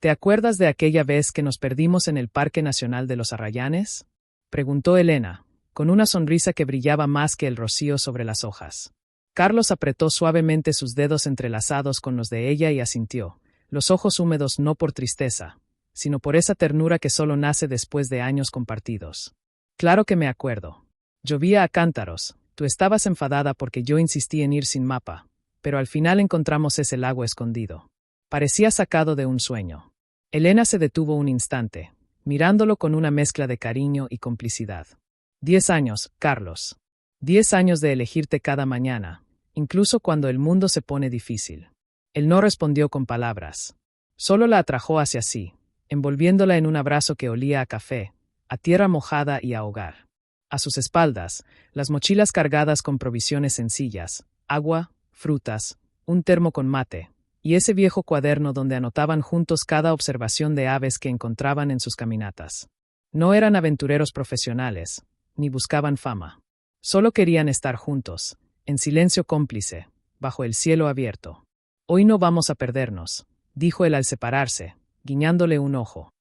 ¿Te acuerdas de aquella vez que nos perdimos en el Parque Nacional de los Arrayanes? Preguntó Elena, con una sonrisa que brillaba más que el rocío sobre las hojas. Carlos apretó suavemente sus dedos entrelazados con los de ella y asintió, los ojos húmedos no por tristeza, sino por esa ternura que solo nace después de años compartidos. Claro que me acuerdo. Llovía a cántaros, tú estabas enfadada porque yo insistí en ir sin mapa, pero al final encontramos ese lago escondido. Parecía sacado de un sueño. Elena se detuvo un instante, mirándolo con una mezcla de cariño y complicidad. 10 años, Carlos. 10 años de elegirte cada mañana, incluso cuando el mundo se pone difícil. Él no respondió con palabras. Solo la atrajo hacia sí, envolviéndola en un abrazo que olía a café, a tierra mojada y a hogar. A sus espaldas, las mochilas cargadas con provisiones sencillas, agua, frutas, un termo con mate, y ese viejo cuaderno donde anotaban juntos cada observación de aves que encontraban en sus caminatas. No eran aventureros profesionales, ni buscaban fama. Solo querían estar juntos, en silencio cómplice, bajo el cielo abierto. Hoy no vamos a perdernos, dijo él al separarse, guiñándole un ojo.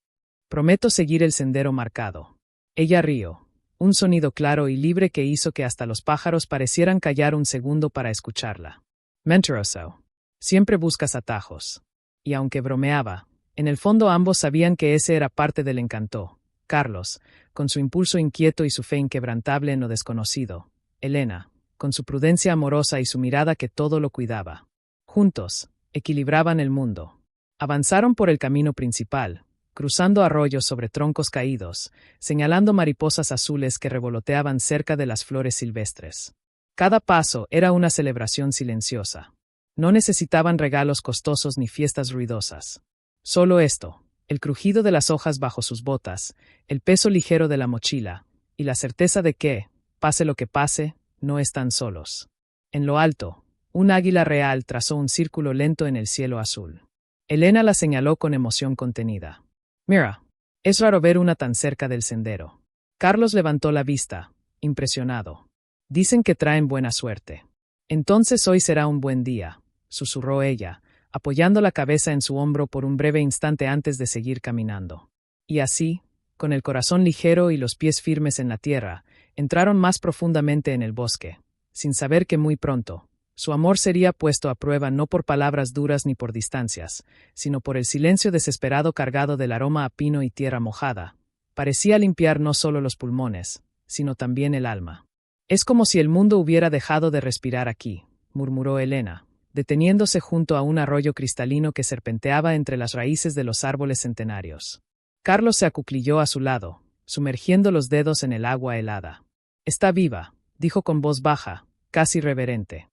Prometo seguir el sendero marcado. Ella rió, un sonido claro y libre que hizo que hasta los pájaros parecieran callar un segundo para escucharla. Mentiroso. Siempre buscas atajos. Y aunque bromeaba, en el fondo ambos sabían que ese era parte del encanto. Carlos, con su impulso inquieto y su fe inquebrantable en lo desconocido. Elena, con su prudencia amorosa y su mirada que todo lo cuidaba. Juntos, equilibraban el mundo. Avanzaron por el camino principal, cruzando arroyos sobre troncos caídos, señalando mariposas azules que revoloteaban cerca de las flores silvestres. Cada paso era una celebración silenciosa. No necesitaban regalos costosos ni fiestas ruidosas. Solo esto, el crujido de las hojas bajo sus botas, el peso ligero de la mochila, y la certeza de que, pase lo que pase, no están solos. En lo alto, un águila real trazó un círculo lento en el cielo azul. Elena la señaló con emoción contenida. Mira, es raro ver una tan cerca del sendero. Carlos levantó la vista, impresionado. Dicen que traen buena suerte. Entonces hoy será un buen día, susurró ella, apoyando la cabeza en su hombro por un breve instante antes de seguir caminando. Y así, con el corazón ligero y los pies firmes en la tierra, entraron más profundamente en el bosque, sin saber que muy pronto, su amor sería puesto a prueba no por palabras duras ni por distancias, sino por el silencio desesperado cargado del aroma a pino y tierra mojada. Parecía limpiar no solo los pulmones, sino también el alma. Es como si el mundo hubiera dejado de respirar aquí, murmuró Elena, deteniéndose junto a un arroyo cristalino que serpenteaba entre las raíces de los árboles centenarios. Carlos se acuclilló a su lado, sumergiendo los dedos en el agua helada. Está viva, dijo con voz baja, casi reverente.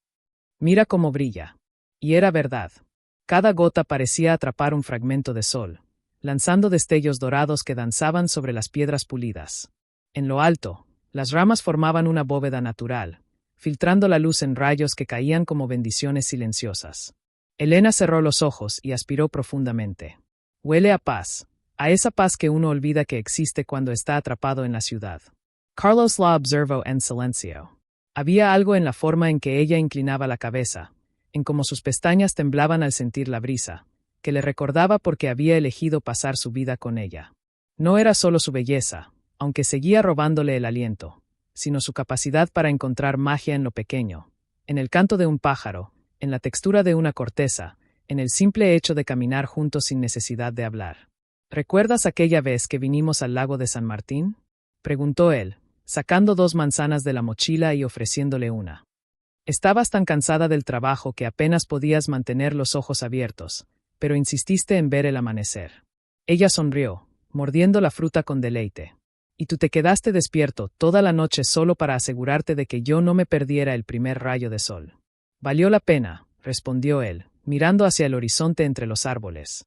Mira cómo brilla. Y era verdad. Cada gota parecía atrapar un fragmento de sol, lanzando destellos dorados que danzaban sobre las piedras pulidas. En lo alto, las ramas formaban una bóveda natural, filtrando la luz en rayos que caían como bendiciones silenciosas. Elena cerró los ojos y aspiró profundamente. Huele a paz, a esa paz que uno olvida que existe cuando está atrapado en la ciudad. Carlos la observó en silencio. Había algo en la forma en que ella inclinaba la cabeza, en cómo sus pestañas temblaban al sentir la brisa, que le recordaba por qué había elegido pasar su vida con ella. No era solo su belleza, aunque seguía robándole el aliento, sino su capacidad para encontrar magia en lo pequeño, en el canto de un pájaro, en la textura de una corteza, en el simple hecho de caminar juntos sin necesidad de hablar. ¿Recuerdas aquella vez que vinimos al lago de San Martín? Preguntó él, sacando 2 manzanas de la mochila y ofreciéndole una. Estabas tan cansada del trabajo que apenas podías mantener los ojos abiertos, pero insististe en ver el amanecer. Ella sonrió, mordiendo la fruta con deleite. Y tú te quedaste despierto toda la noche solo para asegurarte de que yo no me perdiera el primer rayo de sol. Valió la pena, respondió él, mirando hacia el horizonte entre los árboles.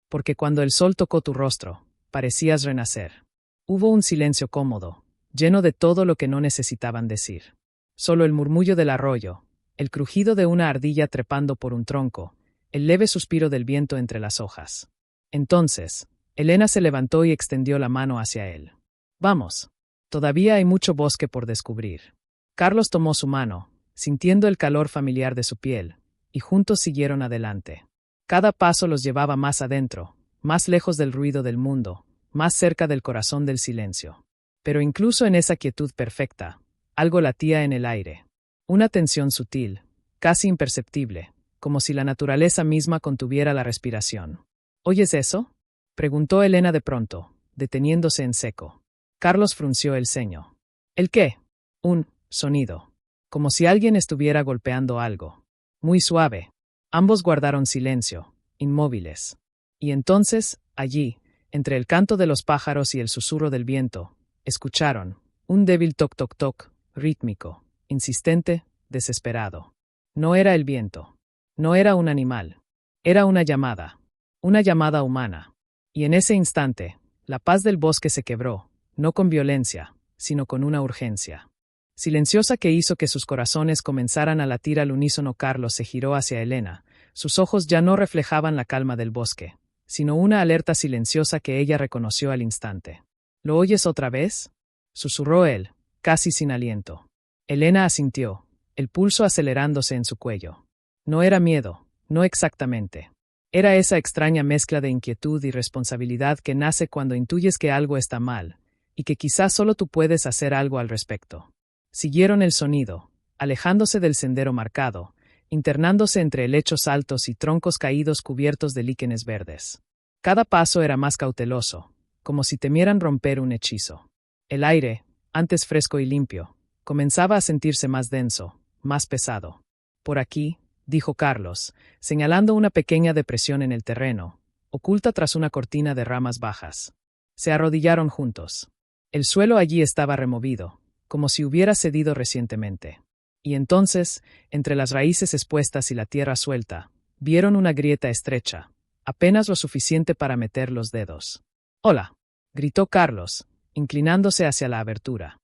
Porque cuando el sol tocó tu rostro, parecías renacer. Hubo un silencio cómodo, lleno de todo lo que no necesitaban decir. Solo el murmullo del arroyo, el crujido de una ardilla trepando por un tronco, el leve suspiro del viento entre las hojas. Entonces, Elena se levantó y extendió la mano hacia él. Vamos. Todavía hay mucho bosque por descubrir. Carlos tomó su mano, sintiendo el calor familiar de su piel, y juntos siguieron adelante. Cada paso los llevaba más adentro, más lejos del ruido del mundo, más cerca del corazón del silencio. Pero incluso en esa quietud perfecta, algo latía en el aire. Una tensión sutil, casi imperceptible, como si la naturaleza misma contuviera la respiración. ¿Oyes eso?, preguntó Elena de pronto, deteniéndose en seco. Carlos frunció el ceño. ¿El qué? Un sonido. Como si alguien estuviera golpeando algo. Muy suave. Ambos guardaron silencio, inmóviles. Y entonces, allí, entre el canto de los pájaros y el susurro del viento, escucharon un débil toc-toc-toc, rítmico, insistente, desesperado. No era el viento. No era un animal. Era una llamada humana. Y en ese instante, la paz del bosque se quebró, no con violencia, sino con una urgencia silenciosa que hizo que sus corazones comenzaran a latir al unísono. Carlos se giró hacia Elena. Sus ojos ya no reflejaban la calma del bosque, sino una alerta silenciosa que ella reconoció al instante. ¿Lo oyes otra vez?, susurró él, casi sin aliento. Elena asintió, el pulso acelerándose en su cuello. No era miedo, no exactamente. Era esa extraña mezcla de inquietud y responsabilidad que nace cuando intuyes que algo está mal, y que quizás solo tú puedes hacer algo al respecto. Siguieron el sonido, alejándose del sendero marcado, internándose entre helechos altos y troncos caídos cubiertos de líquenes verdes. Cada paso era más cauteloso, como si temieran romper un hechizo. El aire, antes fresco y limpio, comenzaba a sentirse más denso, más pesado. Por aquí, dijo Carlos, señalando una pequeña depresión en el terreno, oculta tras una cortina de ramas bajas. Se arrodillaron juntos. El suelo allí estaba removido, como si hubiera cedido recientemente. Y entonces, entre las raíces expuestas y la tierra suelta, vieron una grieta estrecha, apenas lo suficiente para meter los dedos. «Hola», gritó Carlos, inclinándose hacia la abertura.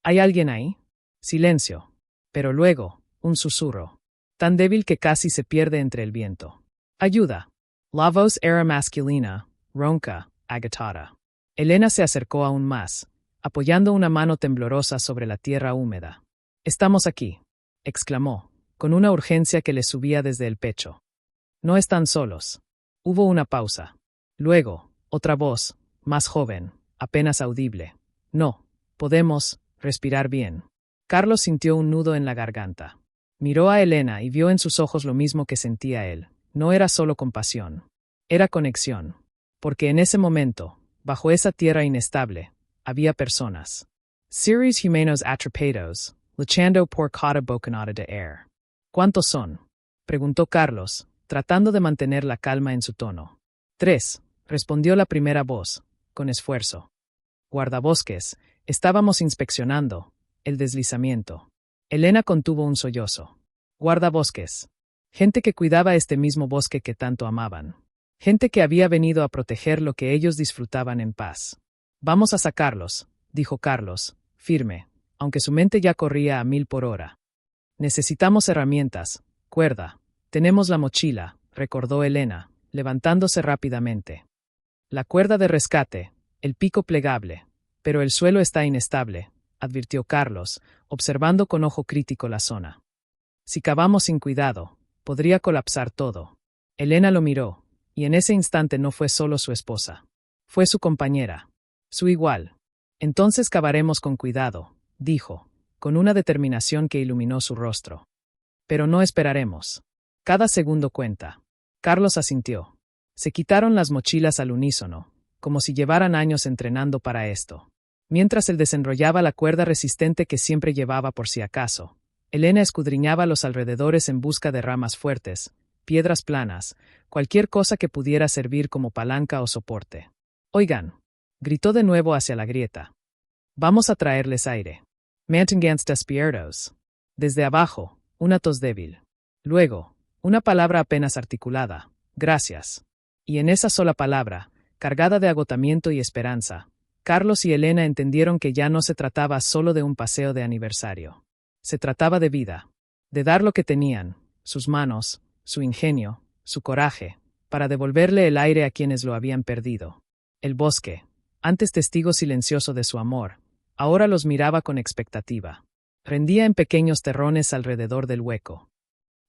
«¿Hay alguien ahí?» Silencio. Pero luego, un susurro, tan débil que casi se pierde entre el viento. «Ayuda». La voz era masculina, ronca, agitada. Elena se acercó aún más, apoyando una mano temblorosa sobre la tierra húmeda. «Estamos aquí», exclamó, con una urgencia que le subía desde el pecho. «No están solos». Hubo una pausa. Luego, otra voz, más joven, apenas audible. «No, podemos respirar bien». Carlos sintió un nudo en la garganta. Miró a Elena y vio en sus ojos lo mismo que sentía él. No era solo compasión. Era conexión. Porque en ese momento, bajo esa tierra inestable, había personas. Seres humanos atrapados, luchando por cada bocanada de aire. ¿Cuántos son?, preguntó Carlos, tratando de mantener la calma en su tono. 3, respondió la primera voz, con esfuerzo. Guardabosques, estábamos inspeccionando el deslizamiento. Elena contuvo un sollozo. Guardabosques. Gente que cuidaba este mismo bosque que tanto amaban. Gente que había venido a proteger lo que ellos disfrutaban en paz. «Vamos a sacarlos», dijo Carlos, firme, aunque su mente ya corría a 1000 por hora. «Necesitamos herramientas, cuerda. Tenemos la mochila», recordó Elena, levantándose rápidamente. «La cuerda de rescate, el pico plegable. Pero el suelo está inestable», advirtió Carlos, observando con ojo crítico la zona. «Si cavamos sin cuidado, podría colapsar todo». Elena lo miró, y en ese instante no fue solo su esposa. Fue su compañera. Su igual. «Entonces cavaremos con cuidado», dijo, con una determinación que iluminó su rostro. «Pero no esperaremos. Cada segundo cuenta». Carlos asintió. Se quitaron las mochilas al unísono, como si llevaran años entrenando para esto. Mientras él desenrollaba la cuerda resistente que siempre llevaba por si acaso, Elena escudriñaba los alrededores en busca de ramas fuertes, piedras planas, cualquier cosa que pudiera servir como palanca o soporte. «Oigan», gritó de nuevo hacia la grieta. «Vamos a traerles aire». «Mantengans despiertos». Desde abajo, una tos débil. Luego, una palabra apenas articulada. «Gracias». Y en esa sola palabra, cargada de agotamiento y esperanza, Carlos y Elena entendieron que ya no se trataba solo de un paseo de aniversario. Se trataba de vida. De dar lo que tenían, sus manos, su ingenio, su coraje, para devolverle el aire a quienes lo habían perdido. El bosque, antes testigo silencioso de su amor, ahora los miraba con expectativa. Rendía en pequeños terrones alrededor del hueco.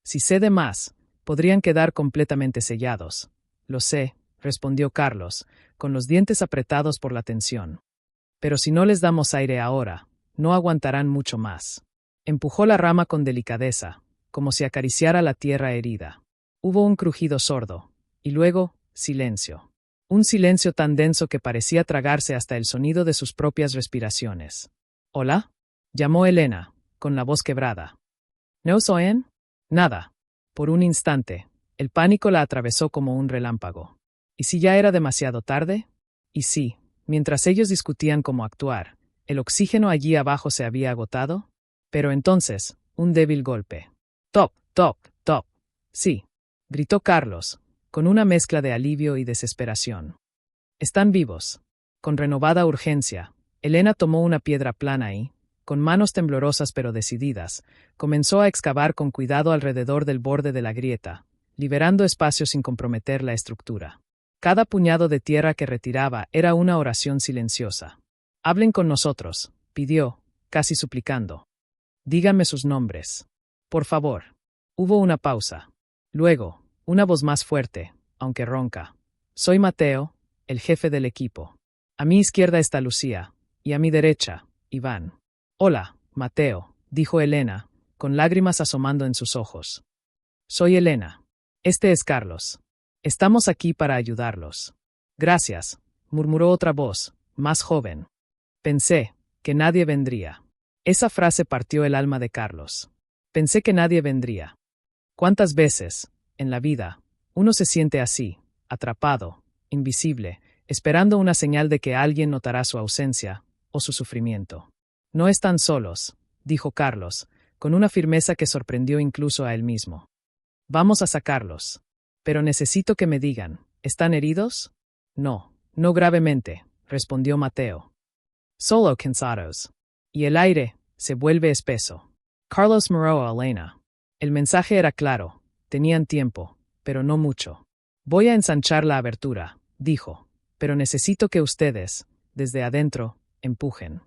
«Si sé de más, podrían quedar completamente sellados». «Lo sé», respondió Carlos, con los dientes apretados por la tensión. Pero si no les damos aire ahora, no aguantarán mucho más. Empujó la rama con delicadeza, como si acariciara la tierra herida. Hubo un crujido sordo, y luego, silencio. Un silencio tan denso que parecía tragarse hasta el sonido de sus propias respiraciones. ¿Hola? Llamó Elena, con la voz quebrada. ¿No os oyen? Nada. Por un instante, el pánico la atravesó como un relámpago. ¿Y si ya era demasiado tarde? Y sí, mientras ellos discutían cómo actuar, ¿el oxígeno allí abajo se había agotado? Pero entonces, un débil golpe. ¡Top, top, top! Sí, gritó Carlos, con una mezcla de alivio y desesperación. Están vivos. Con renovada urgencia, Elena tomó una piedra plana y, con manos temblorosas pero decididas, comenzó a excavar con cuidado alrededor del borde de la grieta, liberando espacio sin comprometer la estructura. Cada puñado de tierra que retiraba era una oración silenciosa. «Hablen con nosotros», pidió, casi suplicando. «Díganme sus nombres. Por favor». Hubo una pausa. Luego, una voz más fuerte, aunque ronca. «Soy Mateo, el jefe del equipo. A mi izquierda está Lucía, y a mi derecha, Iván». «Hola, Mateo», dijo Elena, con lágrimas asomando en sus ojos. «Soy Elena. Este es Carlos. Estamos aquí para ayudarlos». «Gracias», murmuró otra voz, más joven. «Pensé que nadie vendría». Esa frase partió el alma de Carlos. Pensé que nadie vendría. ¿Cuántas veces, en la vida, uno se siente así, atrapado, invisible, esperando una señal de que alguien notará su ausencia o su sufrimiento? «No están solos», dijo Carlos, con una firmeza que sorprendió incluso a él mismo. «Vamos a sacarlos. Pero necesito que me digan, ¿están heridos?» «No, no gravemente», respondió Mateo. «Solo cansados». Y el aire se vuelve espeso. Carlos miró a Elena. El mensaje era claro. Tenían tiempo, pero no mucho. «Voy a ensanchar la abertura», dijo, «pero necesito que ustedes, desde adentro, empujen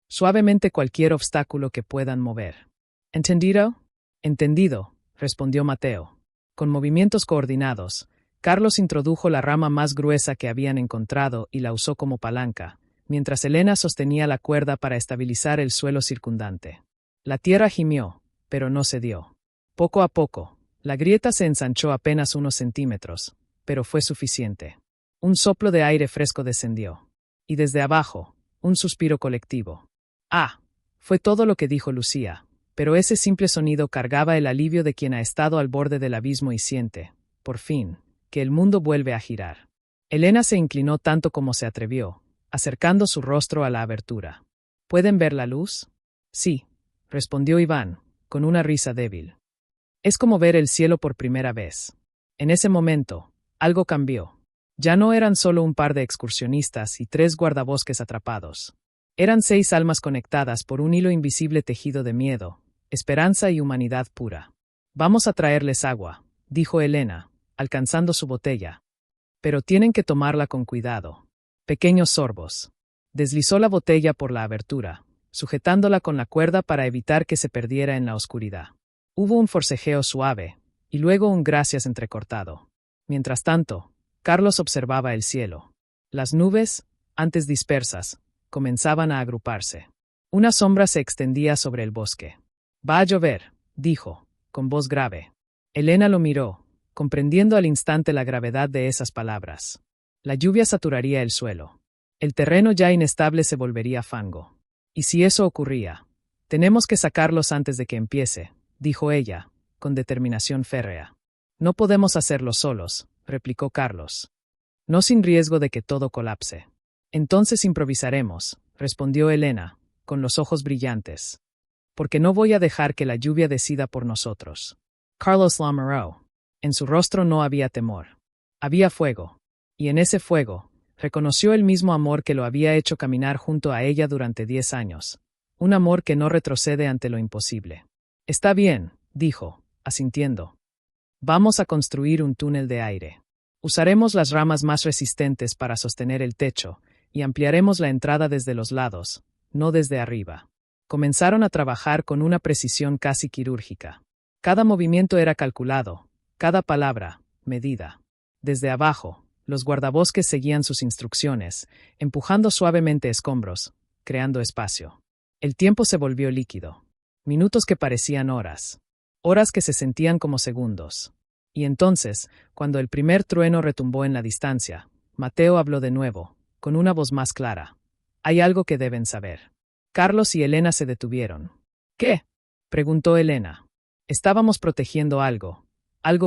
suavemente cualquier obstáculo que puedan mover». «¿Entendido?» «Entendido», respondió Mateo. Con movimientos coordinados, Carlos introdujo la rama más gruesa que habían encontrado y la usó como palanca, mientras Elena sostenía la cuerda para estabilizar el suelo circundante. La tierra gimió, pero no cedió. Poco a poco, la grieta se ensanchó apenas unos centímetros, pero fue suficiente. Un soplo de aire fresco descendió. Y desde abajo, un suspiro colectivo. «Ah», fue todo lo que dijo Lucía, pero ese simple sonido cargaba el alivio de quien ha estado al borde del abismo y siente, por fin, que el mundo vuelve a girar. Elena se inclinó tanto como se atrevió, acercando su rostro a la abertura. «¿Pueden ver la luz?» «Sí», respondió Iván, con una risa débil. «Es como ver el cielo por primera vez». En ese momento, algo cambió. Ya no eran solo un par de excursionistas y 3 guardabosques atrapados. Eran 6 almas conectadas por un hilo invisible tejido de miedo, esperanza y humanidad pura. «Vamos a traerles agua», dijo Elena, alcanzando su botella. «Pero tienen que tomarla con cuidado. Pequeños sorbos». Deslizó la botella por la abertura, sujetándola con la cuerda para evitar que se perdiera en la oscuridad. Hubo un forcejeo suave, y luego un gracias entrecortado. Mientras tanto, Carlos observaba el cielo. Las nubes, antes dispersas, comenzaban a agruparse. Una sombra se extendía sobre el bosque. «Va a llover», dijo, con voz grave. Elena lo miró, comprendiendo al instante la gravedad de esas palabras. La lluvia saturaría el suelo. El terreno ya inestable se volvería fango. «¿Y si eso ocurría? Tenemos que sacarlos antes de que empiece», dijo ella, con determinación férrea. «No podemos hacerlo solos», replicó Carlos. «No sin riesgo de que todo colapse». «Entonces improvisaremos», respondió Elena, con los ojos brillantes. «Porque no voy a dejar que la lluvia decida por nosotros». Carlos la miró. En su rostro no había temor. Había fuego. Y en ese fuego, reconoció el mismo amor que lo había hecho caminar junto a ella durante 10 años. Un amor que no retrocede ante lo imposible. «Está bien», dijo, asintiendo. «Vamos a construir un túnel de aire. Usaremos las ramas más resistentes para sostener el techo, y ampliaremos la entrada desde los lados, no desde arriba». Comenzaron a trabajar con una precisión casi quirúrgica. Cada movimiento era calculado, cada palabra, medida. Desde abajo, Los guardabosques seguían sus instrucciones, empujando suavemente escombros, creando espacio. El tiempo se volvió líquido. Minutos que parecían horas. Horas que se sentían como segundos. Y entonces, cuando el primer trueno retumbó en la distancia, Mateo habló de nuevo, con una voz más clara. Hay algo que deben saber. Carlos y Elena se detuvieron. ¿Qué? Preguntó Elena. Estábamos protegiendo algo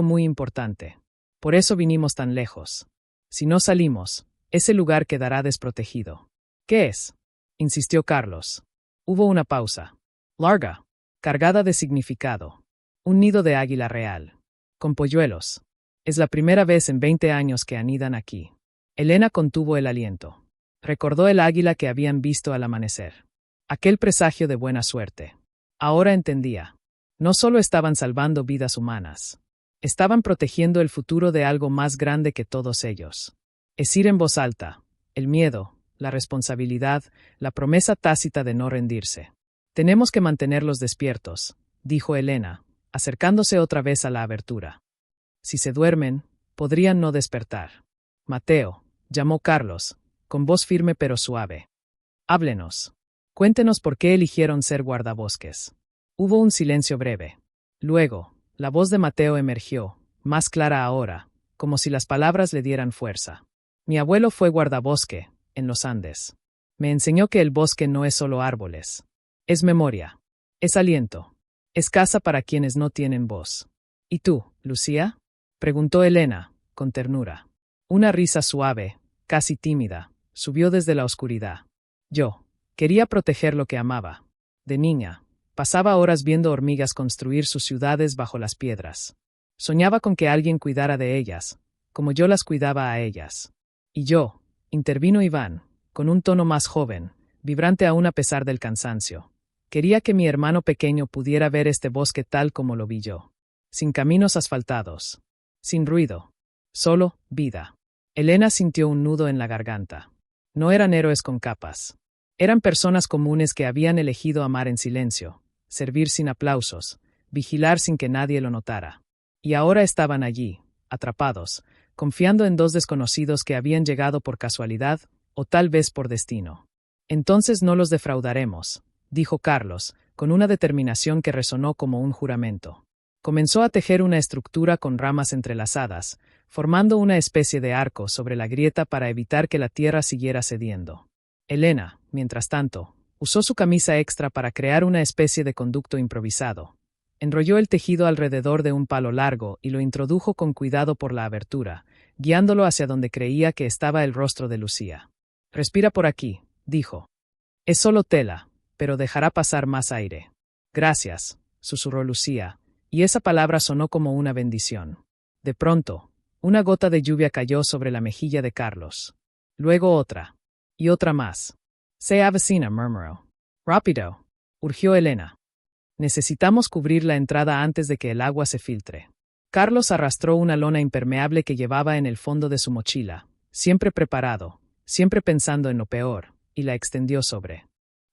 muy importante. Por eso vinimos tan lejos. Si no salimos, ese lugar quedará desprotegido. ¿Qué es? Insistió Carlos. Hubo una pausa. Larga. Cargada de significado. Un nido de águila real. Con polluelos. Es la primera vez en 20 años que anidan aquí. Elena contuvo el aliento. Recordó el águila que habían visto al amanecer. Aquel presagio de buena suerte. Ahora entendía. No solo estaban salvando vidas humanas. Estaban protegiendo el futuro de algo más grande que todos ellos. Decir en voz alta, el miedo, la responsabilidad, la promesa tácita de no rendirse. Tenemos que mantenerlos despiertos, dijo Elena, acercándose otra vez a la abertura. Si se duermen, podrían no despertar. Mateo, llamó Carlos, con voz firme pero suave. Háblenos. Cuéntenos por qué eligieron ser guardabosques. Hubo un silencio breve. Luego, la voz de Mateo emergió, más clara ahora, como si las palabras le dieran fuerza. Mi abuelo fue guardabosque, en los Andes. Me enseñó que el bosque no es solo árboles. Es memoria. Es aliento. Es casa para quienes no tienen voz. ¿Y tú, Lucía? Preguntó Elena, con ternura. Una risa suave, casi tímida, subió desde la oscuridad. Yo quería proteger lo que amaba. De niña, pasaba horas viendo hormigas construir sus ciudades bajo las piedras. Soñaba con que alguien cuidara de ellas, como yo las cuidaba a ellas. Y yo, intervino Iván, con un tono más joven, vibrante aún a pesar del cansancio. Quería que mi hermano pequeño pudiera ver este bosque tal como lo vi yo. Sin caminos asfaltados. Sin ruido. Solo vida. Elena sintió un nudo en la garganta. No eran héroes con capas. Eran personas comunes que habían elegido amar en silencio, servir sin aplausos, vigilar sin que nadie lo notara. Y ahora estaban allí, atrapados, confiando en dos desconocidos que habían llegado por casualidad, o tal vez por destino. Entonces no los defraudaremos, dijo Carlos, con una determinación que resonó como un juramento. Comenzó a tejer una estructura con ramas entrelazadas, formando una especie de arco sobre la grieta para evitar que la tierra siguiera cediendo. Elena, mientras tanto, usó su camisa extra para crear una especie de conducto improvisado. Enrolló el tejido alrededor de un palo largo y lo introdujo con cuidado por la abertura, guiándolo hacia donde creía que estaba el rostro de Lucía. Respira por aquí, dijo. Es solo tela, pero dejará pasar más aire. Gracias, susurró Lucía, y esa palabra sonó como una bendición. De pronto, una gota de lluvia cayó sobre la mejilla de Carlos. Luego otra. Y otra más. Se avecina, murmuró. Rápido, urgió Elena. Necesitamos cubrir la entrada antes de que el agua se filtre. Carlos arrastró una lona impermeable que llevaba en el fondo de su mochila, siempre preparado, siempre pensando en lo peor, y la extendió sobre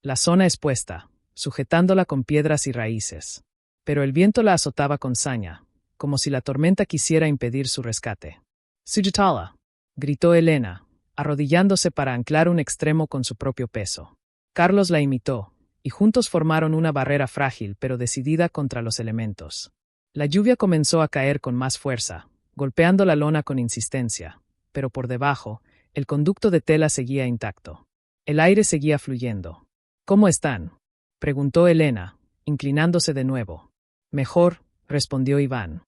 la zona expuesta, sujetándola con piedras y raíces. Pero el viento la azotaba con saña, como si la tormenta quisiera impedir su rescate. Sujitala, gritó Elena, arrodillándose para anclar un extremo con su propio peso. Carlos la imitó, y juntos formaron una barrera frágil pero decidida contra los elementos. La lluvia comenzó a caer con más fuerza, golpeando la lona con insistencia, pero por debajo, el conducto de tela seguía intacto. El aire seguía fluyendo. ¿Cómo están?, preguntó Elena, inclinándose de nuevo. Mejor, respondió Iván.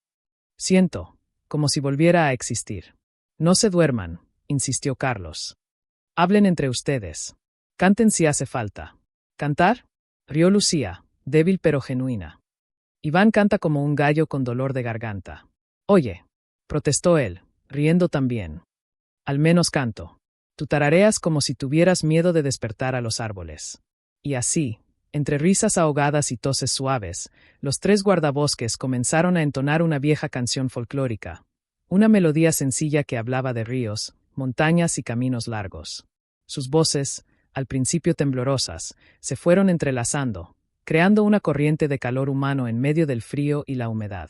Siento, como si volviera a existir. No se duerman, insistió Carlos. Hablen entre ustedes. Canten si hace falta. ¿Cantar?, rió Lucía, débil pero genuina. Iván canta como un gallo con dolor de garganta. Oye, protestó él, riendo también. Al menos canto. Tú tarareas como si tuvieras miedo de despertar a los árboles. Y así, entre risas ahogadas y toses suaves, los tres guardabosques comenzaron a entonar una vieja canción folclórica, una melodía sencilla que hablaba de ríos, montañas y caminos largos. Sus voces, al principio temblorosas, se fueron entrelazando, creando una corriente de calor humano en medio del frío y la humedad.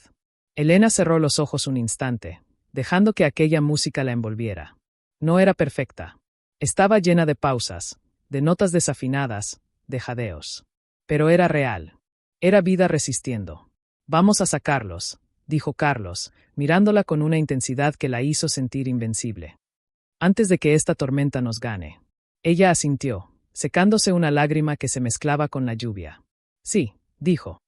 Elena cerró los ojos un instante, dejando que aquella música la envolviera. No era perfecta. Estaba llena de pausas, de notas desafinadas, de jadeos. Pero era real. Era vida resistiendo. Vamos a sacarlos, dijo Carlos, mirándola con una intensidad que la hizo sentir invencible. Antes de que esta tormenta nos gane. Ella asintió, secándose una lágrima que se mezclaba con la lluvia. Sí, dijo.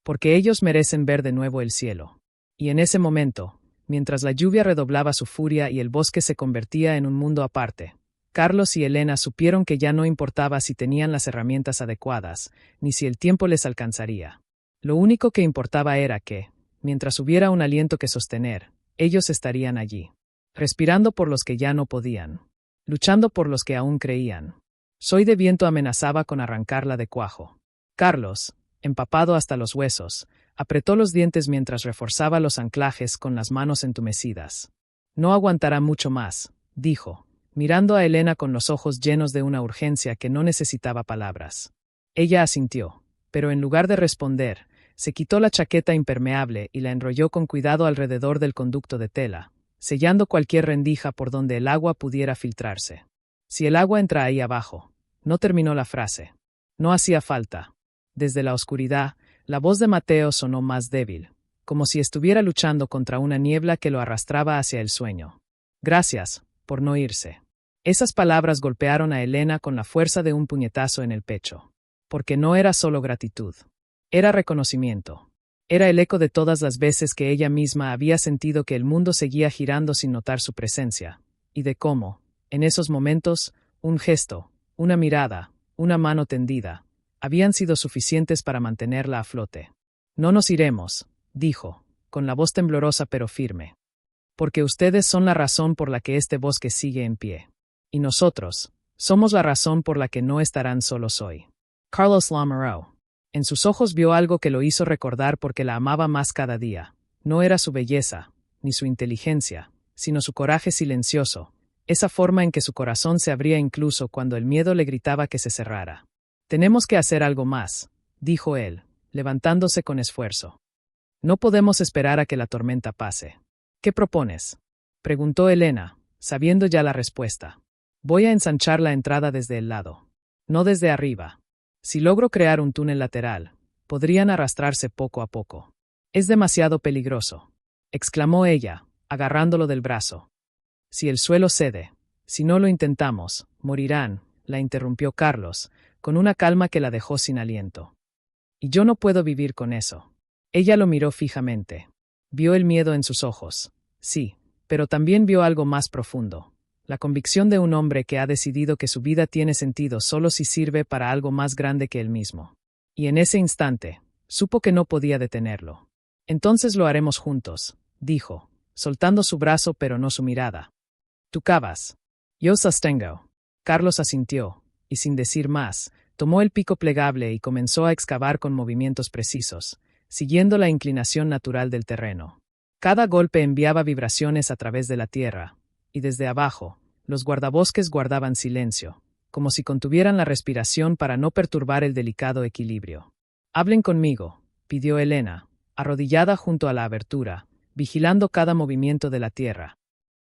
Porque ellos merecen ver de nuevo el cielo. Y en ese momento, mientras la lluvia redoblaba su furia y el bosque se convertía en un mundo aparte, Carlos y Elena supieron que ya no importaba si tenían las herramientas adecuadas, ni si el tiempo les alcanzaría. Lo único que importaba era que, mientras hubiera un aliento que sostener, ellos estarían allí, respirando por los que ya no podían, luchando por los que aún creían. Soy de Viento amenazaba con arrancarla de cuajo. Carlos, empapado hasta los huesos, apretó los dientes mientras reforzaba los anclajes con las manos entumecidas. No aguantará mucho más, dijo, mirando a Elena con los ojos llenos de una urgencia que no necesitaba palabras. Ella asintió, pero en lugar de responder, se quitó la chaqueta impermeable y la enrolló con cuidado alrededor del conducto de tela, sellando cualquier rendija por donde el agua pudiera filtrarse. Si el agua entra ahí abajo. No terminó la frase. No hacía falta. Desde la oscuridad, la voz de Mateo sonó más débil, como si estuviera luchando contra una niebla que lo arrastraba hacia el sueño. Gracias, por no irse. Esas palabras golpearon a Elena con la fuerza de un puñetazo en el pecho. Porque no era solo gratitud. Era reconocimiento. Era el eco de todas las veces que ella misma había sentido que el mundo seguía girando sin notar su presencia, y de cómo, en esos momentos, un gesto, una mirada, una mano tendida, habían sido suficientes para mantenerla a flote. No nos iremos, dijo, con la voz temblorosa pero firme. Porque ustedes son la razón por la que este bosque sigue en pie. Y nosotros, somos la razón por la que no estarán solos hoy. Carlos Lamoureux. En sus ojos vio algo que lo hizo recordar porque la amaba más cada día. No era su belleza, ni su inteligencia, sino su coraje silencioso, esa forma en que su corazón se abría incluso cuando el miedo le gritaba que se cerrara. Tenemos que hacer algo más, dijo él, levantándose con esfuerzo. No podemos esperar a que la tormenta pase. ¿Qué propones? Preguntó Elena, sabiendo ya la respuesta. Voy a ensanchar la entrada desde el lado. No desde arriba. Si logro crear un túnel lateral, podrían arrastrarse poco a poco. Es demasiado peligroso, exclamó ella, agarrándolo del brazo. Si el suelo cede, si no lo intentamos, morirán, la interrumpió Carlos, con una calma que la dejó sin aliento. Y yo no puedo vivir con eso. Ella lo miró fijamente. Vio el miedo en sus ojos. Sí, pero también vio algo más profundo. La convicción de un hombre que ha decidido que su vida tiene sentido solo si sirve para algo más grande que él mismo. Y en ese instante, supo que no podía detenerlo. Entonces lo haremos juntos, dijo, soltando su brazo pero no su mirada. Tú cavas. Yo sostengo. Carlos asintió, y sin decir más, tomó el pico plegable y comenzó a excavar con movimientos precisos, siguiendo la inclinación natural del terreno. Cada golpe enviaba vibraciones a través de la tierra, y desde abajo, los guardabosques guardaban silencio, como si contuvieran la respiración para no perturbar el delicado equilibrio. Hablen conmigo, pidió Elena, arrodillada junto a la abertura, vigilando cada movimiento de la tierra.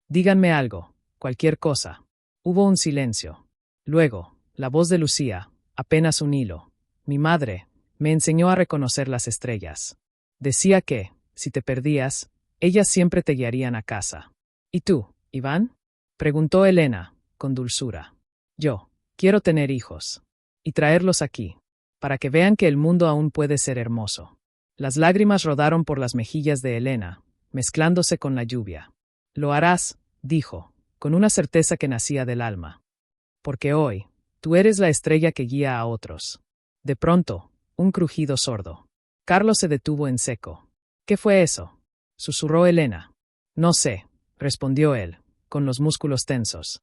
Díganme algo, cualquier cosa. Hubo un silencio. Luego, la voz de Lucía, apenas un hilo. Mi madre, me enseñó a reconocer las estrellas. Decía que, si te perdías, ellas siempre te guiarían a casa. ¿Y tú, Iván? Preguntó Elena, con dulzura. Yo, quiero tener hijos. Y traerlos aquí, para que vean que el mundo aún puede ser hermoso. Las lágrimas rodaron por las mejillas de Elena, mezclándose con la lluvia. Lo harás, dijo, con una certeza que nacía del alma. Porque hoy, tú eres la estrella que guía a otros. De pronto, un crujido sordo. Carlos se detuvo en seco. ¿Qué fue eso? Susurró Elena. No sé, respondió él, con los músculos tensos.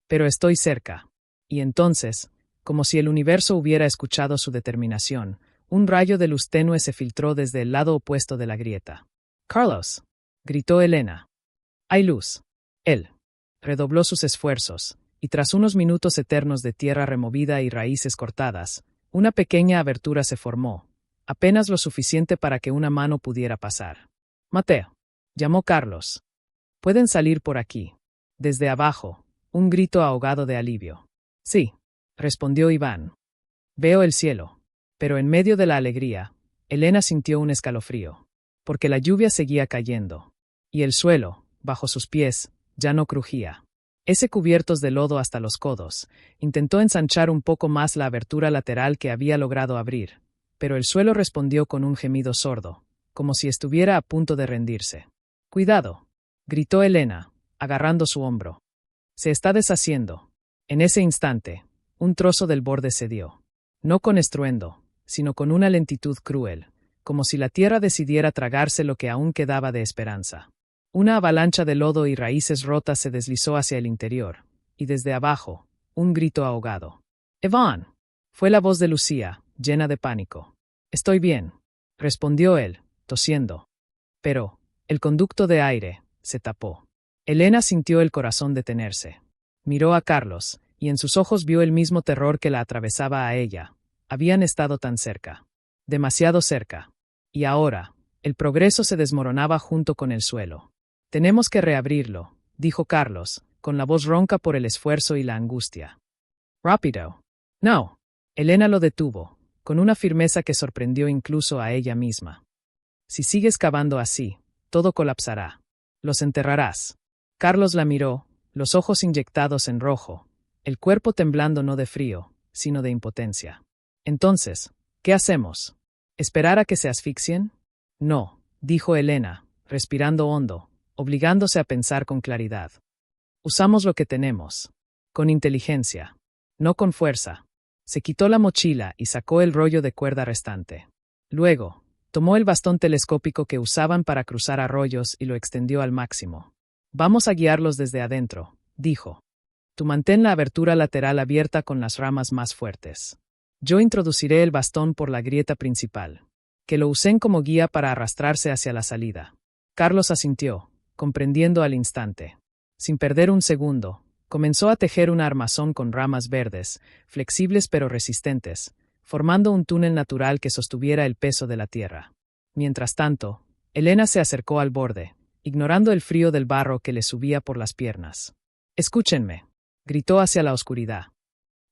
Pero estoy cerca. Y entonces, como si el universo hubiera escuchado su determinación, un rayo de luz tenue se filtró desde el lado opuesto de la grieta. Carlos, gritó Elena. Hay luz. Él redobló sus esfuerzos, y tras unos minutos eternos de tierra removida y raíces cortadas, una pequeña abertura se formó, apenas lo suficiente para que una mano pudiera pasar. Mateo, llamó Carlos. Pueden salir por aquí. Desde abajo, Un grito ahogado de alivio. Sí, respondió Iván. Veo el cielo. Pero en medio de la alegría, Elena sintió un escalofrío, porque la lluvia seguía cayendo, y el suelo, bajo sus pies, ya no crujía. Cubiertos de lodo hasta los codos, intentó ensanchar un poco más la abertura lateral que había logrado abrir, pero el suelo respondió con un gemido sordo, como si estuviera a punto de rendirse. «Cuidado», gritó Elena, agarrando su hombro. «Se está deshaciendo». En ese instante, un trozo del borde cedió. No con estruendo, sino con una lentitud cruel, como si la tierra decidiera tragarse lo que aún quedaba de esperanza. Una avalancha de lodo y raíces rotas se deslizó hacia el interior, y desde abajo, un grito ahogado. «Iván», fue la voz de Lucía, llena de pánico. «Estoy bien», respondió él, tosiendo. Pero, el conducto de aire, se tapó. Elena sintió el corazón detenerse. Miró a Carlos, y en sus ojos vio el mismo terror que la atravesaba a ella. Habían estado tan cerca. Demasiado cerca. Y ahora, el progreso se desmoronaba junto con el suelo. «Tenemos que reabrirlo», dijo Carlos, con la voz ronca por el esfuerzo y la angustia. «Rápido». «No». Elena lo detuvo, con una firmeza que sorprendió incluso a ella misma. «Si sigues cavando así, todo colapsará. Los enterrarás». Carlos la miró, los ojos inyectados en rojo, el cuerpo temblando no de frío, sino de impotencia. «Entonces, ¿qué hacemos? ¿Esperar a que se asfixien?» «No», dijo Elena, respirando hondo, obligándose a pensar con claridad. «Usamos lo que tenemos. Con inteligencia. No con fuerza». Se quitó la mochila y sacó el rollo de cuerda restante. Luego, tomó el bastón telescópico que usaban para cruzar arroyos y lo extendió al máximo. «Vamos a guiarlos desde adentro», dijo. «Tú mantén la abertura lateral abierta con las ramas más fuertes. Yo introduciré el bastón por la grieta principal. Que lo usen como guía para arrastrarse hacia la salida». Carlos asintió, comprendiendo al instante. Sin perder un segundo, comenzó a tejer un armazón con ramas verdes, flexibles pero resistentes, formando un túnel natural que sostuviera el peso de la tierra. Mientras tanto, Elena se acercó al borde, ignorando el frío del barro que le subía por las piernas. «Escúchenme», gritó hacia la oscuridad.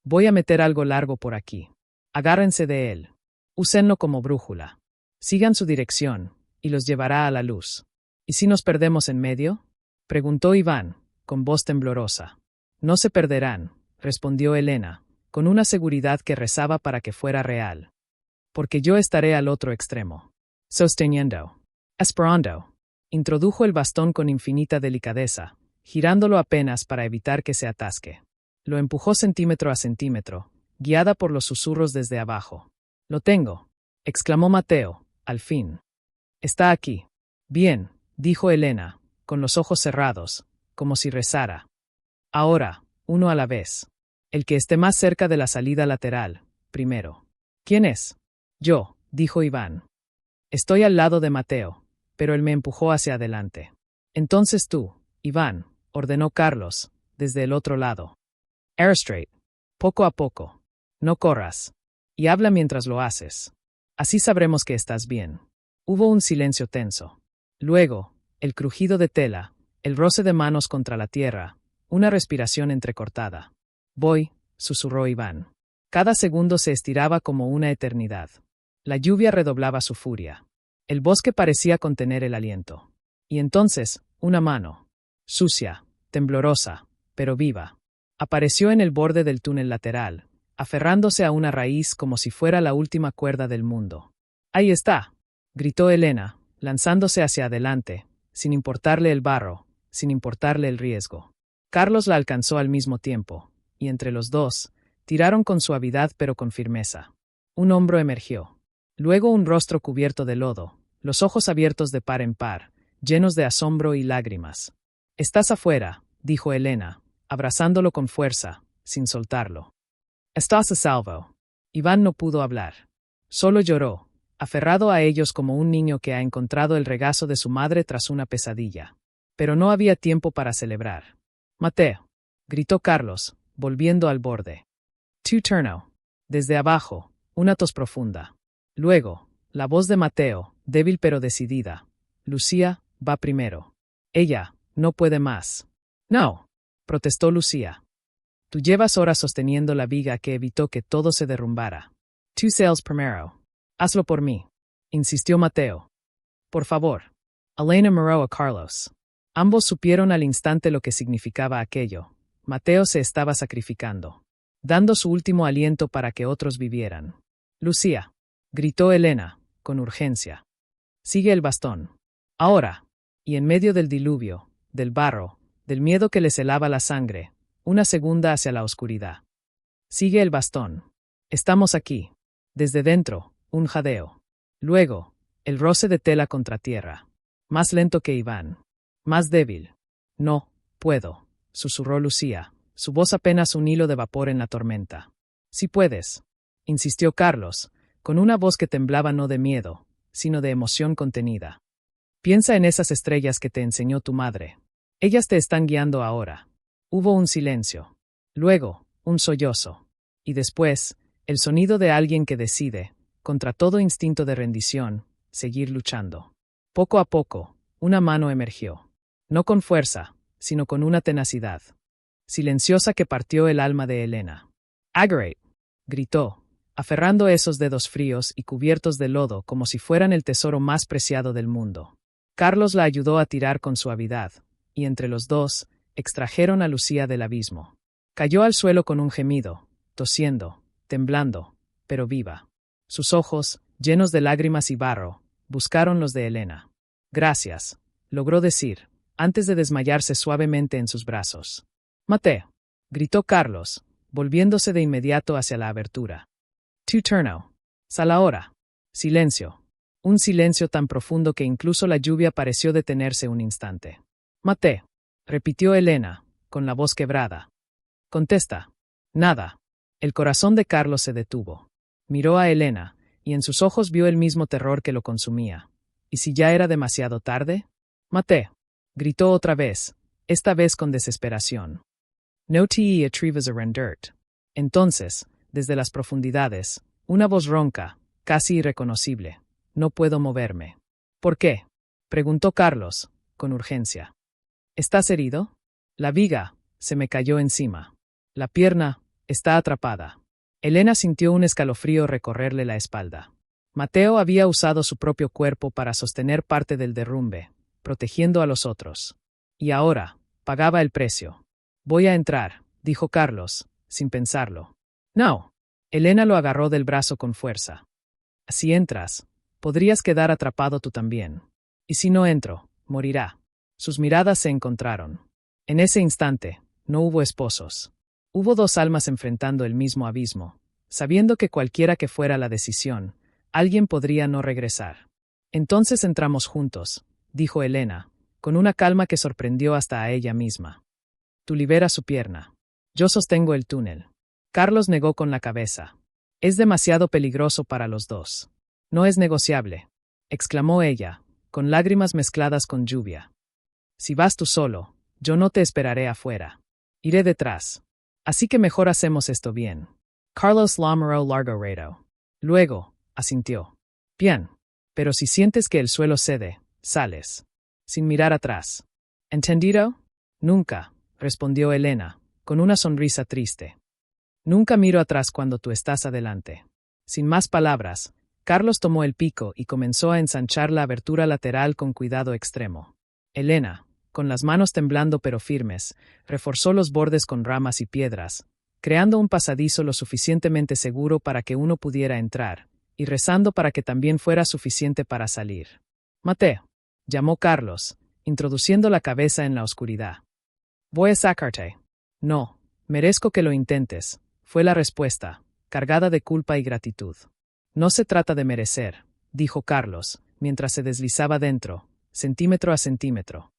«Voy a meter algo largo por aquí. Agárrense de él. Úsenlo como brújula. Sigan su dirección, y los llevará a la luz». «¿Y si nos perdemos en medio?», preguntó Iván, con voz temblorosa. «No se perderán», respondió Elena, con una seguridad que rezaba para que fuera real. «Porque yo estaré al otro extremo». Sosteniendo. Esperando. Introdujo el bastón con infinita delicadeza, girándolo apenas para evitar que se atasque. Lo empujó centímetro a centímetro, guiada por los susurros desde abajo. «Lo tengo», exclamó Mateo, al fin. «Está aquí». «Bien», dijo Elena, con los ojos cerrados, como si rezara. «Ahora, uno a la vez. El que esté más cerca de la salida lateral, primero». «¿Quién es?» «Yo», dijo Iván. «Estoy al lado de Mateo», pero él me empujó hacia adelante. «Entonces tú, Iván», ordenó Carlos, desde el otro lado. «Airstraight. Poco a poco. No corras. Y habla mientras lo haces. Así sabremos que estás bien». Hubo un silencio tenso. Luego, el crujido de tela, el roce de manos contra la tierra, una respiración entrecortada. «Voy», susurró Iván. Cada segundo se estiraba como una eternidad. La lluvia redoblaba su furia. El bosque parecía contener el aliento. Y entonces, una mano, sucia, temblorosa, pero viva, apareció en el borde del túnel lateral, aferrándose a una raíz como si fuera la última cuerda del mundo. «Ahí está», gritó Elena, lanzándose hacia adelante, sin importarle el barro, sin importarle el riesgo. Carlos la alcanzó al mismo tiempo, y entre los dos, tiraron con suavidad pero con firmeza. Un hombro emergió. Luego un rostro cubierto de lodo, los ojos abiertos de par en par, llenos de asombro y lágrimas. «Estás afuera», dijo Elena, abrazándolo con fuerza, sin soltarlo. «Estás a salvo». Iván no pudo hablar. Solo lloró, aferrado a ellos como un niño que ha encontrado el regazo de su madre tras una pesadilla. Pero no había tiempo para celebrar. «Mateo», gritó Carlos, volviendo al borde. «Tu turno». Desde abajo, una tos profunda. Luego, la voz de Mateo, débil pero decidida. «Lucía, va primero. Ella, no puede más». «No». protestó Lucía. Tú llevas horas sosteniendo la viga que evitó que todo se derrumbara. Two sails primero. Hazlo por mí, insistió Mateo. Por favor. Elena miró a Carlos. Ambos supieron al instante lo que significaba aquello. Mateo se estaba sacrificando, dando su último aliento para que otros vivieran. Lucía, gritó Elena, con urgencia. Sigue el bastón. Ahora. Y en medio del diluvio, del barro, del miedo que les helaba la sangre, una segunda hacia la oscuridad. Sigue el bastón. Estamos aquí. Desde dentro, un jadeo. Luego, el roce de tela contra tierra. Más lento que Iván. Más débil. No, puedo, susurró Lucía, su voz apenas un hilo de vapor en la tormenta. Sí puedes, insistió Carlos, con una voz que temblaba no de miedo, sino de emoción contenida. Piensa en esas estrellas que te enseñó tu madre. Ellas te están guiando ahora. Hubo un silencio. Luego, un sollozo. Y después, el sonido de alguien que decide, contra todo instinto de rendición, seguir luchando. Poco a poco, una mano emergió. No con fuerza, sino con una tenacidad silenciosa que partió el alma de Elena. Agarate, gritó, aferrando esos dedos fríos y cubiertos de lodo como si fueran el tesoro más preciado del mundo. Carlos la ayudó a tirar con suavidad, y entre los dos, extrajeron a Lucía del abismo. Cayó al suelo con un gemido, tosiendo, temblando, pero viva. Sus ojos, llenos de lágrimas y barro, buscaron los de Elena. Gracias, logró decir, antes de desmayarse suavemente en sus brazos. Mateo, gritó Carlos, volviéndose de inmediato hacia la abertura. Tu turno. Sal ahora. Silencio. Un silencio tan profundo que incluso la lluvia pareció detenerse un instante. Mateo, repitió Elena, con la voz quebrada. Contesta. Nada. El corazón de Carlos se detuvo. Miró a Elena, y en sus ojos vio el mismo terror que lo consumía. ¿Y si ya era demasiado tarde? Mateo, gritó otra vez, esta vez con desesperación. No te atrevas a renderte. Entonces, desde las profundidades, una voz ronca, casi irreconocible. No puedo moverme. ¿Por qué? Preguntó Carlos, con urgencia. ¿Estás herido? La viga se me cayó encima. La pierna está atrapada. Elena sintió un escalofrío recorrerle la espalda. Mateo había usado su propio cuerpo para sostener parte del derrumbe, protegiendo a los otros. Y ahora, pagaba el precio. Voy a entrar, dijo Carlos, sin pensarlo. No. Elena lo agarró del brazo con fuerza. Si entras, podrías quedar atrapado tú también. Y si no entro, morirá. Sus miradas se encontraron. En ese instante, no hubo esposos. Hubo dos almas enfrentando el mismo abismo, sabiendo que cualquiera que fuera la decisión, alguien podría no regresar. Entonces entramos juntos, dijo Elena, con una calma que sorprendió hasta a ella misma. Tú liberas su pierna. Yo sostengo el túnel. Carlos negó con la cabeza. Es demasiado peligroso para los dos. No es negociable, exclamó ella, con lágrimas mezcladas con lluvia. Si vas tú solo, yo no te esperaré afuera. Iré detrás. Así que mejor hacemos esto bien. Carlos la miró largo rato. Luego, asintió. Bien. Pero si sientes que el suelo cede, sales. Sin mirar atrás. ¿Entendido? Nunca, respondió Elena, con una sonrisa triste. Nunca miro atrás cuando tú estás adelante. Sin más palabras, Carlos tomó el pico y comenzó a ensanchar la abertura lateral con cuidado extremo. Elena, con las manos temblando pero firmes, reforzó los bordes con ramas y piedras, creando un pasadizo lo suficientemente seguro para que uno pudiera entrar, y rezando para que también fuera suficiente para salir. Mateo, llamó Carlos, introduciendo la cabeza en la oscuridad. Voy a sacarte. No, merezco que lo intentes, fue la respuesta, cargada de culpa y gratitud. No se trata de merecer, dijo Carlos, mientras se deslizaba dentro, centímetro a centímetro.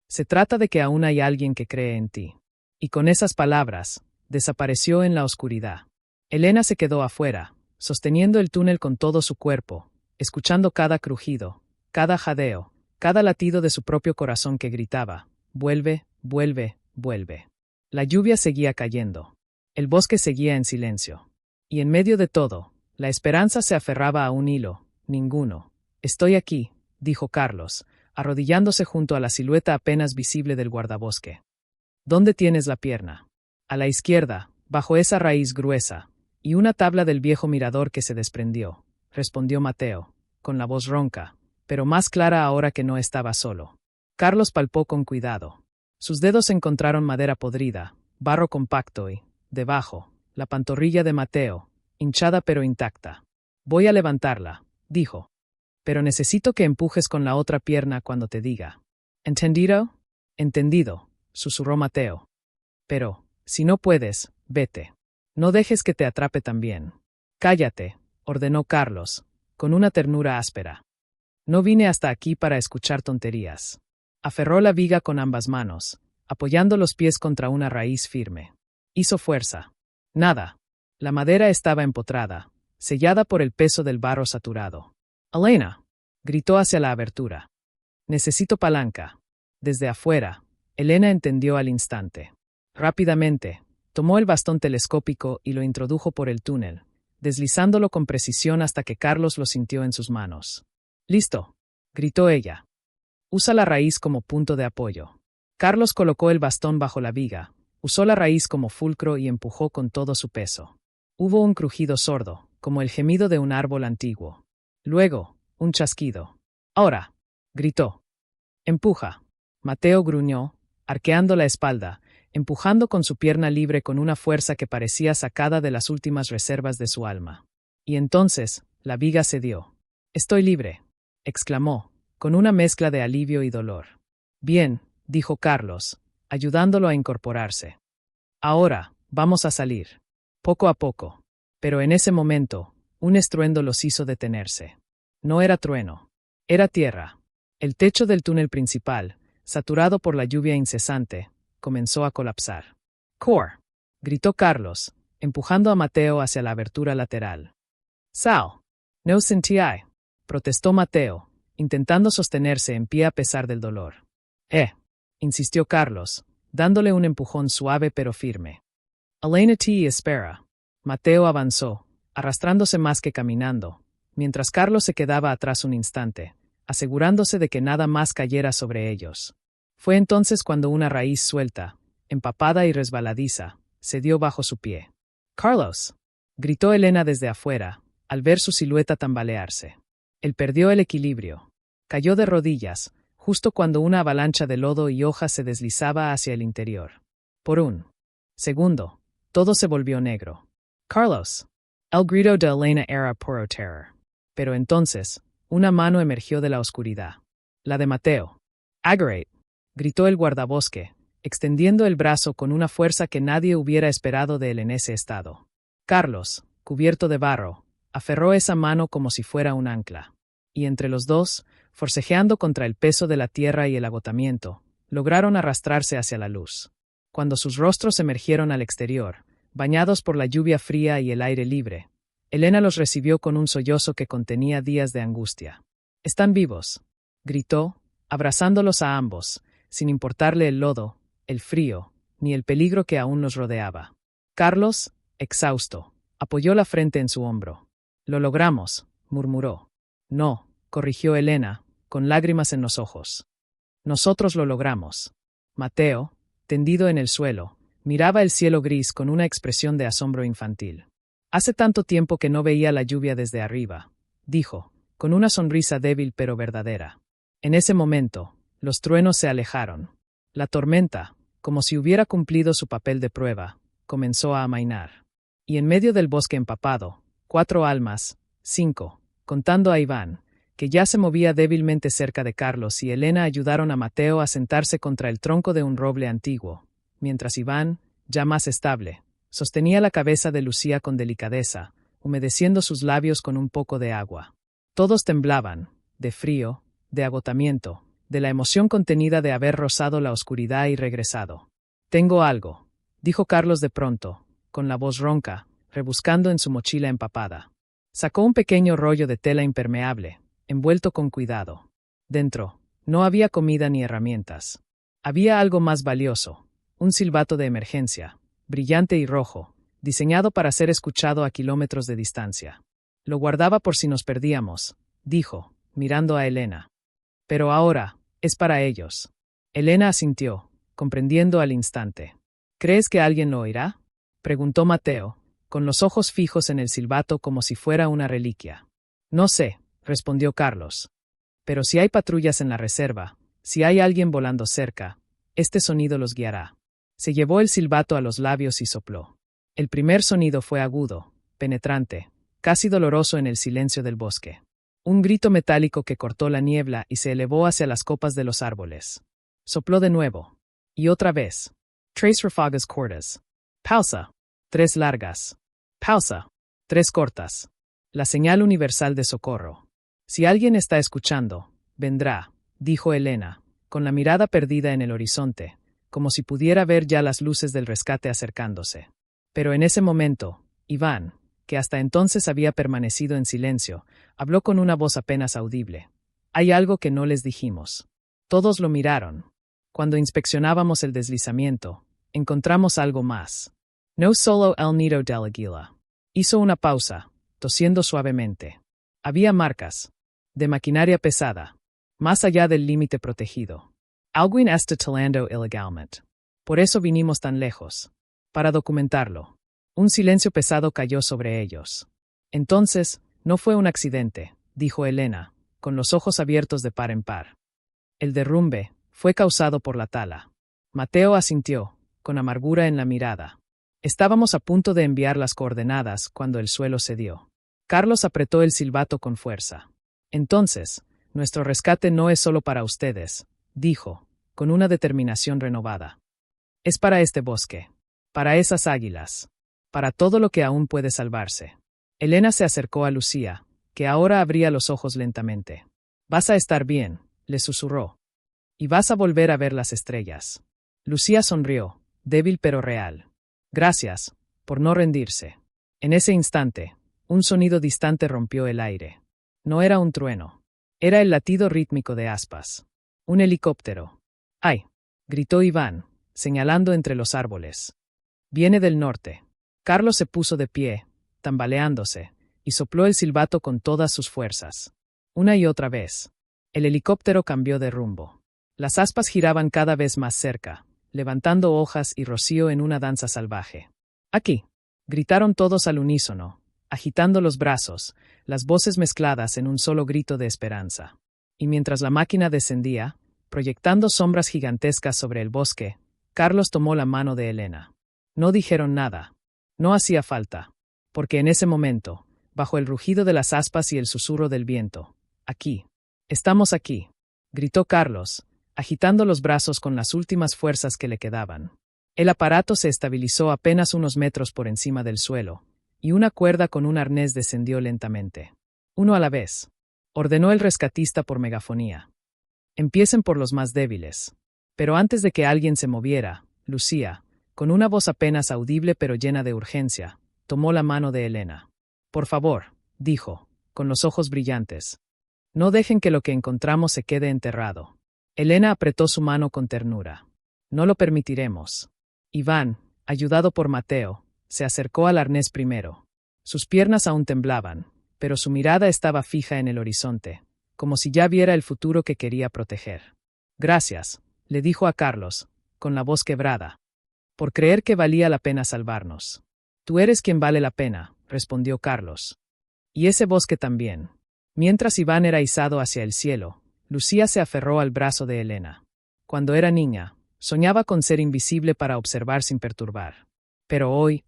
Se trata de que aún hay alguien que cree en ti. Y con esas palabras, desapareció en la oscuridad. Elena se quedó afuera, sosteniendo el túnel con todo su cuerpo, escuchando cada crujido, cada jadeo, cada latido de su propio corazón que gritaba, vuelve, vuelve, vuelve. La lluvia seguía cayendo. El bosque seguía en silencio. Y en medio de todo, la esperanza se aferraba a un hilo, ninguno. Estoy aquí, dijo Carlos, arrodillándose junto a la silueta apenas visible del guardabosque. ¿Dónde tienes la pierna? A la izquierda, bajo esa raíz gruesa, y una tabla del viejo mirador que se desprendió, respondió Mateo, con la voz ronca, pero más clara ahora que no estaba solo. Carlos palpó con cuidado. Sus dedos encontraron madera podrida, barro compacto y, debajo, la pantorrilla de Mateo, hinchada pero intacta. Voy a levantarla, dijo. Pero necesito que empujes con la otra pierna cuando te diga. ¿Entendido? Entendido, susurró Mateo. Pero, si no puedes, vete. No dejes que te atrape también. Cállate, ordenó Carlos, con una ternura áspera. No vine hasta aquí para escuchar tonterías. Aferró la viga con ambas manos, apoyando los pies contra una raíz firme. Hizo fuerza. Nada. La madera estaba empotrada, sellada por el peso del barro saturado. «Elena», gritó hacia la abertura. «Necesito palanca». Desde afuera, Elena entendió al instante. Rápidamente, tomó el bastón telescópico y lo introdujo por el túnel, deslizándolo con precisión hasta que Carlos lo sintió en sus manos. «Listo», gritó ella. «Usa la raíz como punto de apoyo». Carlos colocó el bastón bajo la viga, usó la raíz como fulcro y empujó con todo su peso. Hubo un crujido sordo, como el gemido de un árbol antiguo. Luego, un chasquido. «Ahora», gritó. «Empuja». Mateo gruñó, arqueando la espalda, empujando con su pierna libre con una fuerza que parecía sacada de las últimas reservas de su alma. Y entonces, la viga cedió. «Estoy libre», exclamó, con una mezcla de alivio y dolor. «Bien», dijo Carlos, ayudándolo a incorporarse. «Ahora, vamos a salir». Poco a poco. Pero en ese momento, un estruendo los hizo detenerse. No era trueno. Era tierra. El techo del túnel principal, saturado por la lluvia incesante, comenzó a colapsar. «Core», gritó Carlos, empujando a Mateo hacia la abertura lateral. «Sal». «No sentí», protestó Mateo, intentando sostenerse en pie a pesar del dolor. Insistió Carlos, dándole un empujón suave pero firme. «Elena te espera». Mateo avanzó, arrastrándose más que caminando, mientras Carlos se quedaba atrás un instante, asegurándose de que nada más cayera sobre ellos. Fue entonces cuando una raíz suelta, empapada y resbaladiza, se dio bajo su pie. «Carlos», gritó Elena desde afuera, al ver su silueta tambalearse. Él perdió el equilibrio. Cayó de rodillas, justo cuando una avalancha de lodo y hojas se deslizaba hacia el interior. Por un segundo, todo se volvió negro. «Carlos». El grito de Elena era puro terror. Pero entonces, una mano emergió de la oscuridad. La de Mateo. «Agarate», gritó el guardabosque, extendiendo el brazo con una fuerza que nadie hubiera esperado de él en ese estado. Carlos, cubierto de barro, aferró esa mano como si fuera un ancla. Y entre los dos, forcejeando contra el peso de la tierra y el agotamiento, lograron arrastrarse hacia la luz. Cuando sus rostros emergieron al exterior, bañados por la lluvia fría y el aire libre, Elena los recibió con un sollozo que contenía días de angustia. «Están vivos», gritó, abrazándolos a ambos, sin importarle el lodo, el frío, ni el peligro que aún los rodeaba. Carlos, exhausto, apoyó la frente en su hombro. «Lo logramos», murmuró. «No», corrigió Elena, con lágrimas en los ojos. «Nosotros lo logramos». Mateo, tendido en el suelo, miraba el cielo gris con una expresión de asombro infantil. «Hace tanto tiempo que no veía la lluvia desde arriba», dijo, con una sonrisa débil pero verdadera. En ese momento, los truenos se alejaron. La tormenta, como si hubiera cumplido su papel de prueba, comenzó a amainar. Y en medio del bosque empapado, 4 almas, 5, contando a Iván, que ya se movía débilmente cerca de Carlos, y Elena ayudaron a Mateo a sentarse contra el tronco de un roble antiguo, mientras Iván, ya más estable, sostenía la cabeza de Lucía con delicadeza, humedeciendo sus labios con un poco de agua. Todos temblaban, de frío, de agotamiento, de la emoción contenida de haber rozado la oscuridad y regresado. «Tengo algo», dijo Carlos de pronto, con la voz ronca, rebuscando en su mochila empapada. Sacó un pequeño rollo de tela impermeable, envuelto con cuidado. Dentro, no había comida ni herramientas. Había algo más valioso, un silbato de emergencia, brillante y rojo, diseñado para ser escuchado a kilómetros de distancia. «Lo guardaba por si nos perdíamos», dijo, mirando a Elena. «Pero ahora, es para ellos». Elena asintió, comprendiendo al instante. ¿Crees que alguien lo oirá? Preguntó Mateo, con los ojos fijos en el silbato como si fuera una reliquia. No sé, respondió Carlos. Pero si hay patrullas en la reserva, si hay alguien volando cerca, este sonido los guiará. Se llevó el silbato a los labios y sopló. El primer sonido fue agudo, penetrante, casi doloroso en el silencio del bosque. Un grito metálico que cortó la niebla y se elevó hacia las copas de los árboles. Sopló de nuevo. Y otra vez. Tres ráfagas cortas. Pausa. 3 largas. Pausa. 3 cortas. La señal universal de socorro. Si alguien está escuchando, vendrá, dijo Elena, con la mirada perdida en el horizonte, como si pudiera ver ya las luces del rescate acercándose. Pero en ese momento, Iván, que hasta entonces había permanecido en silencio, habló con una voz apenas audible. Hay algo que no les dijimos. Todos lo miraron. Cuando inspeccionábamos el deslizamiento, encontramos algo más. No solo el nido del águila. Hizo una pausa, tosiendo suavemente. Había marcas. De maquinaria pesada. Más allá del límite protegido. Alguien está talando ilegalmente. Por eso vinimos tan lejos. Para documentarlo. Un silencio pesado cayó sobre ellos. Entonces, no fue un accidente, dijo Elena, con los ojos abiertos de par en par. El derrumbe fue causado por la tala. Mateo asintió, con amargura en la mirada. Estábamos a punto de enviar las coordenadas cuando el suelo cedió. Carlos apretó el silbato con fuerza. Entonces, nuestro rescate no es solo para ustedes, dijo, con una determinación renovada. Es para este bosque, para esas águilas, para todo lo que aún puede salvarse. Elena se acercó a Lucía, que ahora abría los ojos lentamente. Vas a estar bien, le susurró. Y vas a volver a ver las estrellas. Lucía sonrió, débil pero real. Gracias, por no rendirse. En ese instante, un sonido distante rompió el aire. No era un trueno. Era el latido rítmico de aspas. Un helicóptero. ¡Ay! Gritó Iván, señalando entre los árboles. Viene del norte. Carlos se puso de pie, tambaleándose, y sopló el silbato con todas sus fuerzas. Una y otra vez. El helicóptero cambió de rumbo. Las aspas giraban cada vez más cerca, levantando hojas y rocío en una danza salvaje. ¡Aquí! Gritaron todos al unísono, agitando los brazos, las voces mezcladas en un solo grito de esperanza. Y mientras la máquina descendía, proyectando sombras gigantescas sobre el bosque, Carlos tomó la mano de Elena. No dijeron nada. No hacía falta. Porque en ese momento, bajo el rugido de las aspas y el susurro del viento, aquí. Estamos aquí, gritó Carlos, agitando los brazos con las últimas fuerzas que le quedaban. El aparato se estabilizó apenas unos metros por encima del suelo, y una cuerda con un arnés descendió lentamente. Uno a la vez. Ordenó el rescatista por megafonía. Empiecen por los más débiles. Pero antes de que alguien se moviera, Lucía, con una voz apenas audible pero llena de urgencia, tomó la mano de Elena. Por favor, dijo, con los ojos brillantes. No dejen que lo que encontramos se quede enterrado. Elena apretó su mano con ternura. No lo permitiremos. Iván, ayudado por Mateo, se acercó al arnés primero. Sus piernas aún temblaban, pero su mirada estaba fija en el horizonte, como si ya viera el futuro que quería proteger. Gracias, le dijo a Carlos, con la voz quebrada, por creer que valía la pena salvarnos. Tú eres quien vale la pena, respondió Carlos. Y ese bosque también. Mientras Iván era izado hacia el cielo, Lucía se aferró al brazo de Elena. Cuando era niña, soñaba con ser invisible para observar sin perturbar. Pero hoy,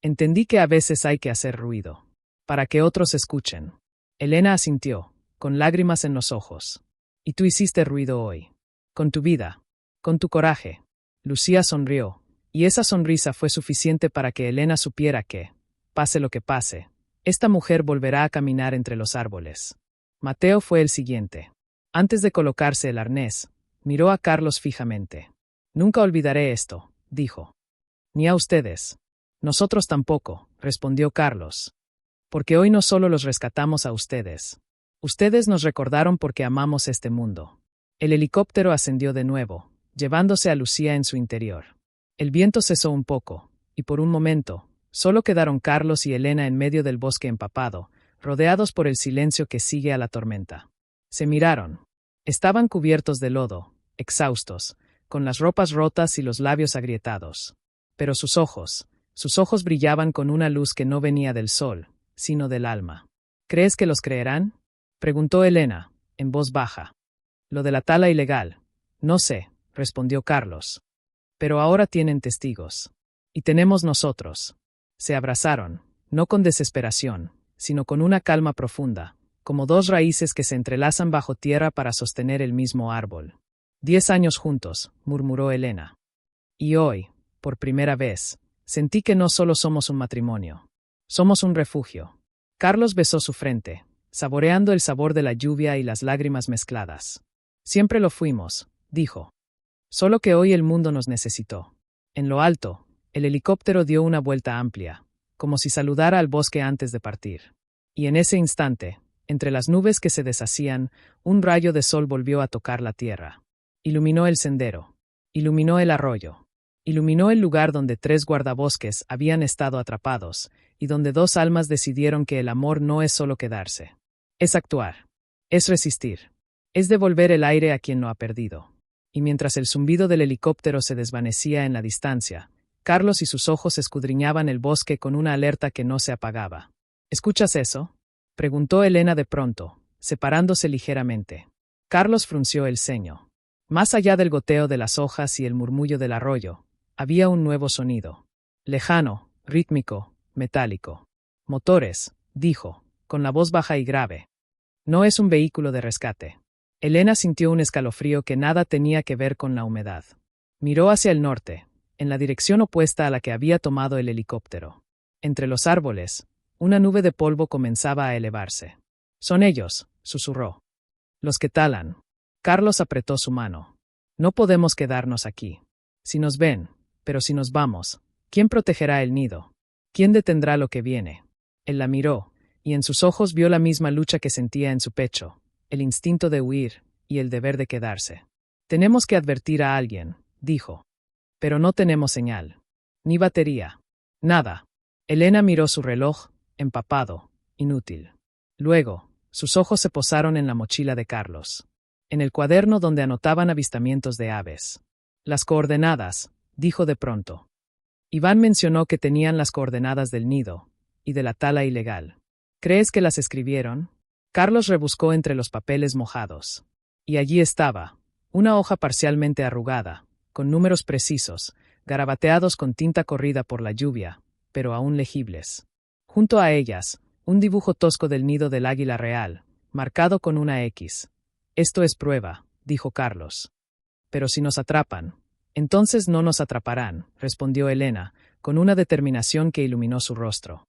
entendí que a veces hay que hacer ruido, para que otros escuchen. Elena asintió, con lágrimas en los ojos. Y tú hiciste ruido hoy. Con tu vida. Con tu coraje. Lucía sonrió, y esa sonrisa fue suficiente para que Elena supiera que, pase lo que pase, esta mujer volverá a caminar entre los árboles. Mateo fue el siguiente. Antes de colocarse el arnés, miró a Carlos fijamente. Nunca olvidaré esto, dijo. Ni a ustedes. Nosotros tampoco, respondió Carlos. Porque hoy no solo los rescatamos a ustedes. Ustedes nos recordaron porque amamos este mundo. El helicóptero ascendió de nuevo, llevándose a Lucía en su interior. El viento cesó un poco, y por un momento, solo quedaron Carlos y Elena en medio del bosque empapado, rodeados por el silencio que sigue a la tormenta. Se miraron. Estaban cubiertos de lodo, exhaustos, con las ropas rotas y los labios agrietados. Pero sus ojos brillaban con una luz que no venía del sol, sino del alma. ¿Crees que los creerán? Preguntó Elena, en voz baja. Lo de la tala ilegal. No sé, respondió Carlos. Pero ahora tienen testigos. Y tenemos nosotros. Se abrazaron, no con desesperación, sino con una calma profunda, como dos raíces que se entrelazan bajo tierra para sostener el mismo árbol. 10 años juntos, murmuró Elena. Y hoy, por primera vez, sentí que no solo somos un matrimonio. Somos un refugio. Carlos besó su frente, saboreando el sabor de la lluvia y las lágrimas mezcladas. Siempre lo fuimos, dijo. Solo que hoy el mundo nos necesitó. En lo alto, el helicóptero dio una vuelta amplia, como si saludara al bosque antes de partir. Y en ese instante, entre las nubes que se deshacían, un rayo de sol volvió a tocar la tierra. Iluminó el sendero. Iluminó el arroyo. Iluminó el lugar donde 3 guardabosques habían estado atrapados, y donde 2 almas decidieron que el amor no es solo quedarse. Es actuar. Es resistir. Es devolver el aire a quien lo ha perdido. Y mientras el zumbido del helicóptero se desvanecía en la distancia, Carlos y sus ojos escudriñaban el bosque con una alerta que no se apagaba. ¿Escuchas eso?, preguntó Elena de pronto, separándose ligeramente. Carlos frunció el ceño. Más allá del goteo de las hojas y el murmullo del arroyo, había un nuevo sonido. Lejano, rítmico, metálico. Motores, dijo, con la voz baja y grave. No es un vehículo de rescate. Elena sintió un escalofrío que nada tenía que ver con la humedad. Miró hacia el norte, en la dirección opuesta a la que había tomado el helicóptero. Entre los árboles, una nube de polvo comenzaba a elevarse. Son ellos, susurró. Los que talan. Carlos apretó su mano. No podemos quedarnos aquí. Si nos ven, pero si nos vamos, ¿quién protegerá el nido? ¿Quién detendrá lo que viene? Él la miró, y en sus ojos vio la misma lucha que sentía en su pecho, el instinto de huir y el deber de quedarse. Tenemos que advertir a alguien, dijo. Pero no tenemos señal. Ni batería. Nada. Elena miró su reloj, empapado, inútil. Luego, sus ojos se posaron en la mochila de Carlos. En el cuaderno donde anotaban avistamientos de aves. Las coordenadas, dijo de pronto. Iván mencionó que tenían las coordenadas del nido y de la tala ilegal. ¿Crees que las escribieron? Carlos rebuscó entre los papeles mojados. Y allí estaba, una hoja parcialmente arrugada, con números precisos, garabateados con tinta corrida por la lluvia, pero aún legibles. Junto a ellas, un dibujo tosco del nido del águila real, marcado con una X. Esto es prueba, dijo Carlos. Pero si nos atrapan, entonces no nos atraparán, respondió Elena, con una determinación que iluminó su rostro.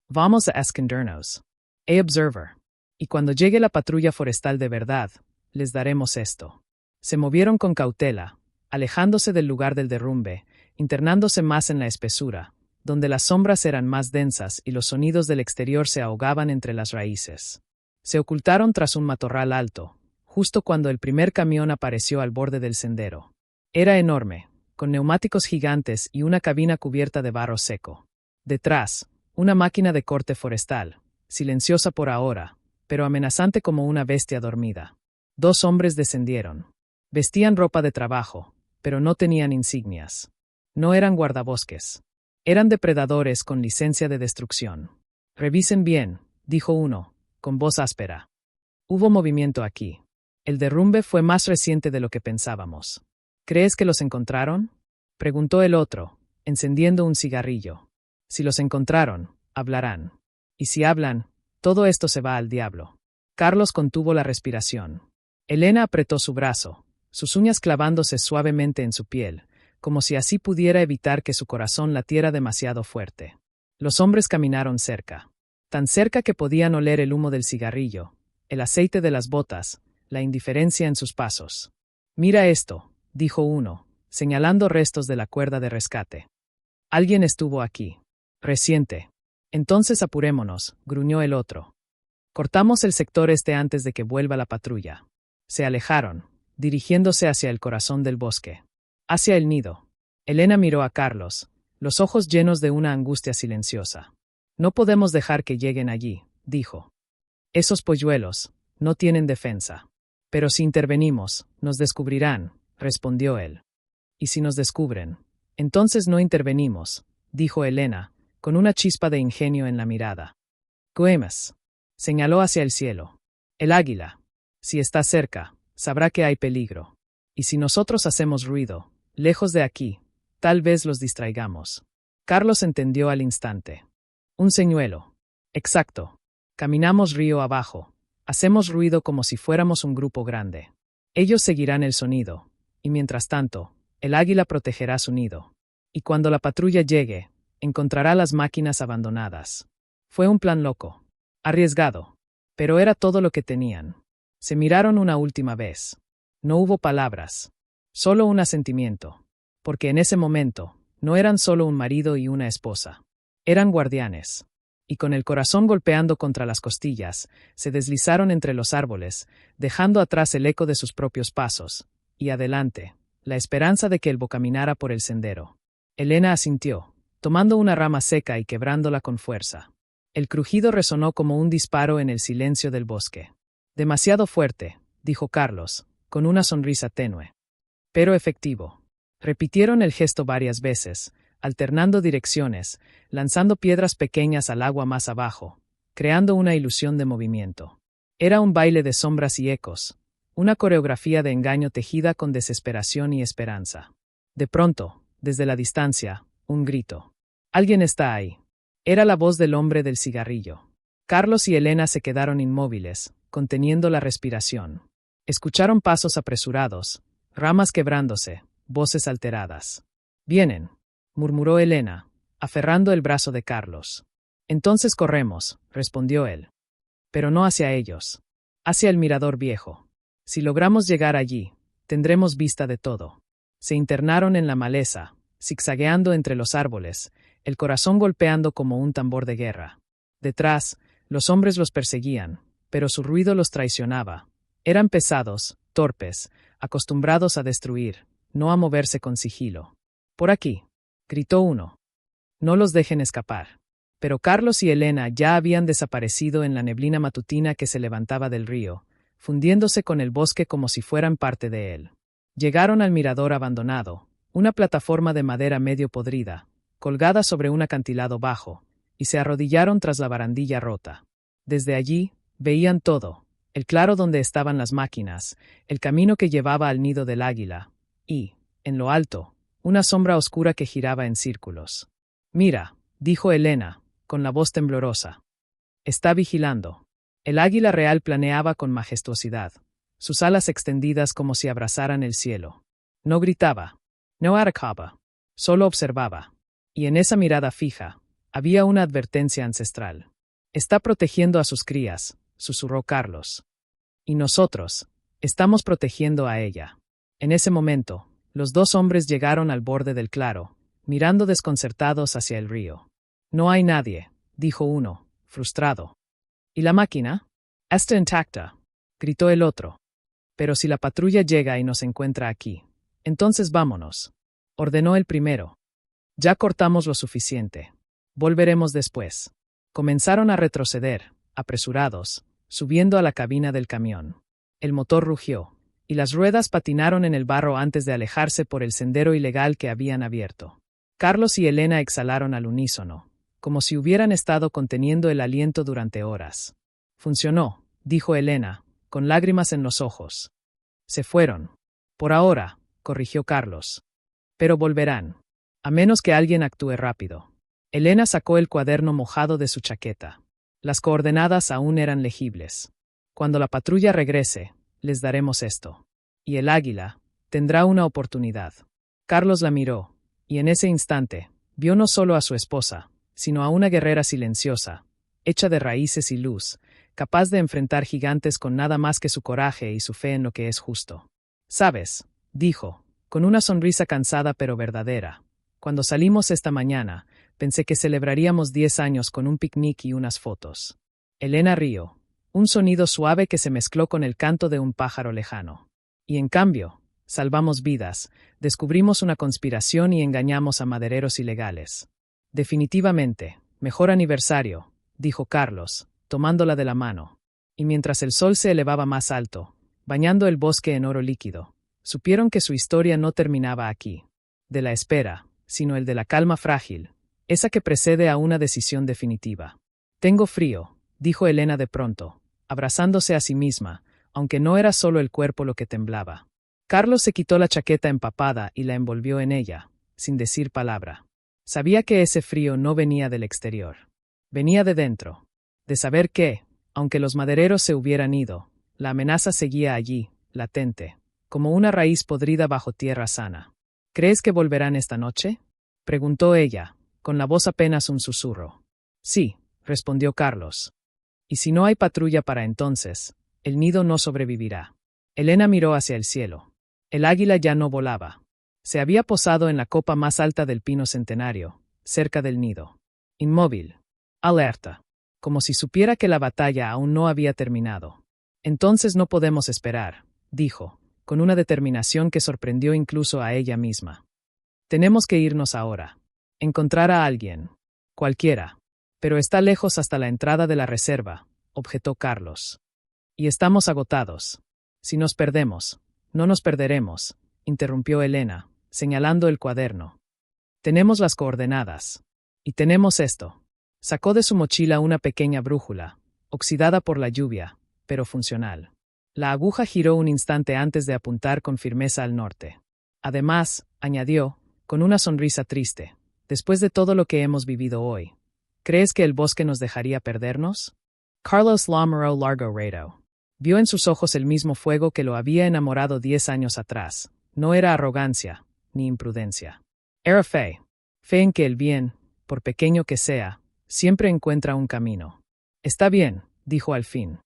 Vamos a escondernos. Observer. Y cuando llegue la patrulla forestal de verdad, les daremos esto. Se movieron con cautela, alejándose del lugar del derrumbe, internándose más en la espesura, donde las sombras eran más densas y los sonidos del exterior se ahogaban entre las raíces. Se ocultaron tras un matorral alto, justo cuando el primer camión apareció al borde del sendero. Era enorme, con neumáticos gigantes y una cabina cubierta de barro seco. Detrás, una máquina de corte forestal, silenciosa por ahora, pero amenazante como una bestia dormida. 2 hombres descendieron. Vestían ropa de trabajo, pero no tenían insignias. No eran guardabosques. Eran depredadores con licencia de destrucción. Revisen bien, dijo uno, con voz áspera. Hubo movimiento aquí. El derrumbe fue más reciente de lo que pensábamos. ¿Crees que los encontraron?, preguntó el otro, encendiendo un cigarrillo. Si los encontraron, hablarán. Y si hablan, todo esto se va al diablo. Carlos contuvo la respiración. Elena apretó su brazo, sus uñas clavándose suavemente en su piel, como si así pudiera evitar que su corazón latiera demasiado fuerte. Los hombres caminaron cerca. Tan cerca que podían oler el humo del cigarrillo, el aceite de las botas, la indiferencia en sus pasos. Mira esto, dijo uno, señalando restos de la cuerda de rescate. Alguien estuvo aquí. Reciente. Entonces apurémonos, gruñó el otro. Cortamos el sector este antes de que vuelva la patrulla. Se alejaron, dirigiéndose hacia el corazón del bosque. Hacia el nido. Elena miró a Carlos, los ojos llenos de una angustia silenciosa. No podemos dejar que lleguen allí, dijo. Esos polluelos no tienen defensa. Pero si intervenimos, nos descubrirán, respondió él. ¿Y si nos descubren? Entonces no intervenimos, dijo Elena, con una chispa de ingenio en la mirada. Güemes. Señaló hacia el cielo. El águila. Si está cerca, sabrá que hay peligro. Y si nosotros hacemos ruido, lejos de aquí, tal vez los distraigamos. Carlos entendió al instante. Un señuelo. Exacto. Caminamos río abajo. Hacemos ruido como si fuéramos un grupo grande. Ellos seguirán el sonido, y mientras tanto, el águila protegerá su nido. Y cuando la patrulla llegue, encontrará las máquinas abandonadas. Fue un plan loco. Arriesgado. Pero era todo lo que tenían. Se miraron una última vez. No hubo palabras. Solo un asentimiento. Porque en ese momento, no eran solo un marido y una esposa. Eran guardianes. Y con el corazón golpeando contra las costillas, se deslizaron entre los árboles, dejando atrás el eco de sus propios pasos, y adelante, la esperanza de que el caminara por el sendero. Elena asintió, tomando una rama seca y quebrándola con fuerza. El crujido resonó como un disparo en el silencio del bosque. Demasiado fuerte, dijo Carlos, con una sonrisa tenue. Pero efectivo. Repitieron el gesto varias veces, alternando direcciones, lanzando piedras pequeñas al agua más abajo, creando una ilusión de movimiento. Era un baile de sombras y ecos, una coreografía de engaño tejida con desesperación y esperanza. De pronto, desde la distancia, un grito. «¡Alguien está ahí!». Era la voz del hombre del cigarrillo. Carlos y Elena se quedaron inmóviles, conteniendo la respiración. Escucharon pasos apresurados, ramas quebrándose, voces alteradas. «Vienen», murmuró Elena, aferrando el brazo de Carlos. «Entonces corremos», respondió él. «Pero no hacia ellos. Hacia el mirador viejo. Si logramos llegar allí, tendremos vista de todo». Se internaron en la maleza, zigzagueando entre los árboles, el corazón golpeando como un tambor de guerra. Detrás, los hombres los perseguían, pero su ruido los traicionaba. Eran pesados, torpes, acostumbrados a destruir, no a moverse con sigilo. «Por aquí», gritó uno. «No los dejen escapar». Pero Carlos y Elena ya habían desaparecido en la neblina matutina que se levantaba del río, fundiéndose con el bosque como si fueran parte de él. Llegaron al mirador abandonado, una plataforma de madera medio podrida, colgada sobre un acantilado bajo, y se arrodillaron tras la barandilla rota. Desde allí, veían todo, el claro donde estaban las máquinas, el camino que llevaba al nido del águila, y, en lo alto, una sombra oscura que giraba en círculos. «Mira», dijo Elena, con la voz temblorosa. «Está vigilando». El águila real planeaba con majestuosidad, sus alas extendidas como si abrazaran el cielo. No gritaba, no atacaba, solo observaba. Y en esa mirada fija, había una advertencia ancestral. «Está protegiendo a sus crías», susurró Carlos. «Y nosotros, estamos protegiendo a ella». En ese momento, los dos hombres llegaron al borde del claro, mirando desconcertados hacia el río. «No hay nadie», dijo uno, frustrado. «¿Y la máquina?» «Está intacta», gritó el otro. «Pero si la patrulla llega y nos encuentra aquí, entonces vámonos», ordenó el primero. «Ya cortamos lo suficiente. Volveremos después». Comenzaron a retroceder, apresurados, subiendo a la cabina del camión. El motor rugió, y las ruedas patinaron en el barro antes de alejarse por el sendero ilegal que habían abierto. Carlos y Elena exhalaron al unísono, como si hubieran estado conteniendo el aliento durante horas. «Funcionó», dijo Elena, con lágrimas en los ojos. «Se fueron. Por ahora», corrigió Carlos. «Pero volverán. A menos que alguien actúe rápido». Elena sacó el cuaderno mojado de su chaqueta. Las coordenadas aún eran legibles. «Cuando la patrulla regrese, les daremos esto. Y el águila tendrá una oportunidad». Carlos la miró, y en ese instante, vio no solo a su esposa, sino a una guerrera silenciosa, hecha de raíces y luz, capaz de enfrentar gigantes con nada más que su coraje y su fe en lo que es justo. «¿Sabes?», dijo, con una sonrisa cansada pero verdadera. «Cuando salimos esta mañana, pensé que celebraríamos 10 años con un picnic y unas fotos». Elena rió, un sonido suave que se mezcló con el canto de un pájaro lejano. «Y en cambio, salvamos vidas, descubrimos una conspiración y engañamos a madereros ilegales». «Definitivamente, mejor aniversario», dijo Carlos, tomándola de la mano. Y mientras el sol se elevaba más alto, bañando el bosque en oro líquido, supieron que su historia no terminaba aquí. de la espera, sino el de la calma frágil, esa que precede a una decisión definitiva. Tengo frío, dijo Elena de pronto, abrazándose a sí misma, aunque no era solo el cuerpo lo que temblaba. Carlos se quitó la chaqueta empapada y la envolvió en ella, sin decir palabra. Sabía que ese frío no venía del exterior. Venía de dentro. De saber que, aunque los madereros se hubieran ido, la amenaza seguía allí, latente, como una raíz podrida bajo tierra sana. ¿Crees que volverán esta noche?, preguntó ella, con la voz apenas un susurro. Sí, respondió Carlos. Y si no hay patrulla para entonces, el nido no sobrevivirá. Elena miró hacia el cielo. El águila ya no volaba. Se había posado en la copa más alta del pino centenario, cerca del nido. Inmóvil. Alerta. Como si supiera que la batalla aún no había terminado. Entonces no podemos esperar, dijo, con una determinación que sorprendió incluso a ella misma. Tenemos que irnos ahora. Encontrar a alguien. Cualquiera. Pero está lejos hasta la entrada de la reserva, objetó Carlos. Y estamos agotados. Si nos perdemos, no nos perderemos, interrumpió Elena, señalando el cuaderno. Tenemos las coordenadas. Y tenemos esto. Sacó de su mochila una pequeña brújula, oxidada por la lluvia, pero funcional. La aguja giró un instante antes de apuntar con firmeza al norte. Además, añadió, con una sonrisa triste, después de todo lo que hemos vivido hoy, ¿crees que el bosque nos dejaría perdernos? Carlos Lamoureux Largo Rado. Vio en sus ojos el mismo fuego que lo había enamorado 10 años atrás. No era arrogancia, ni imprudencia. Era fe. Fe en que el bien, por pequeño que sea, siempre encuentra un camino. Está bien, dijo al fin.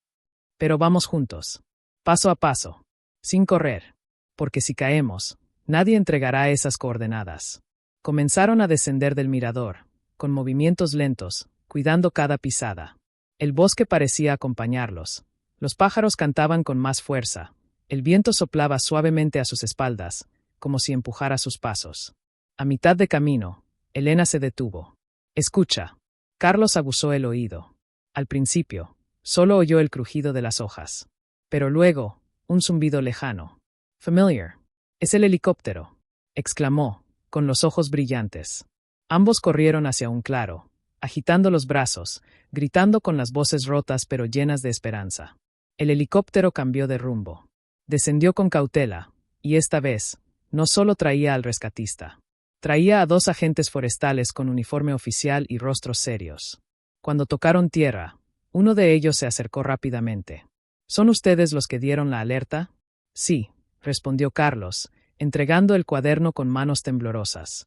Pero vamos juntos. Paso a paso. Sin correr. Porque si caemos, nadie entregará esas coordenadas. Comenzaron a descender del mirador, con movimientos lentos, cuidando cada pisada. El bosque parecía acompañarlos. Los pájaros cantaban con más fuerza. El viento soplaba suavemente a sus espaldas, como si empujara sus pasos. A mitad de camino, Elena se detuvo. Escucha. Carlos aguzó el oído. Al principio, solo oyó el crujido de las hojas. Pero luego, un zumbido lejano. Familiar. Es el helicóptero, exclamó, con los ojos brillantes. Ambos corrieron hacia un claro, agitando los brazos, gritando con las voces rotas pero llenas de esperanza. El helicóptero cambió de rumbo. Descendió con cautela, y esta vez, no solo traía al rescatista. Traía a 2 agentes forestales con uniforme oficial y rostros serios. Cuando tocaron tierra, uno de ellos se acercó rápidamente. ¿Son ustedes los que dieron la alerta? Sí, respondió Carlos, entregando el cuaderno con manos temblorosas.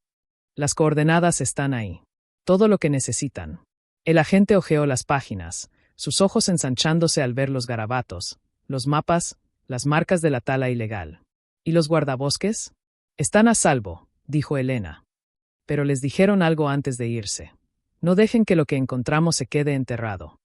Las coordenadas están ahí. Todo lo que necesitan. El agente hojeó las páginas, sus ojos ensanchándose al ver los garabatos, los mapas, las marcas de la tala ilegal. ¿Y los guardabosques? Están a salvo, dijo Elena. Pero les dijeron algo antes de irse. No dejen que lo que encontramos se quede enterrado.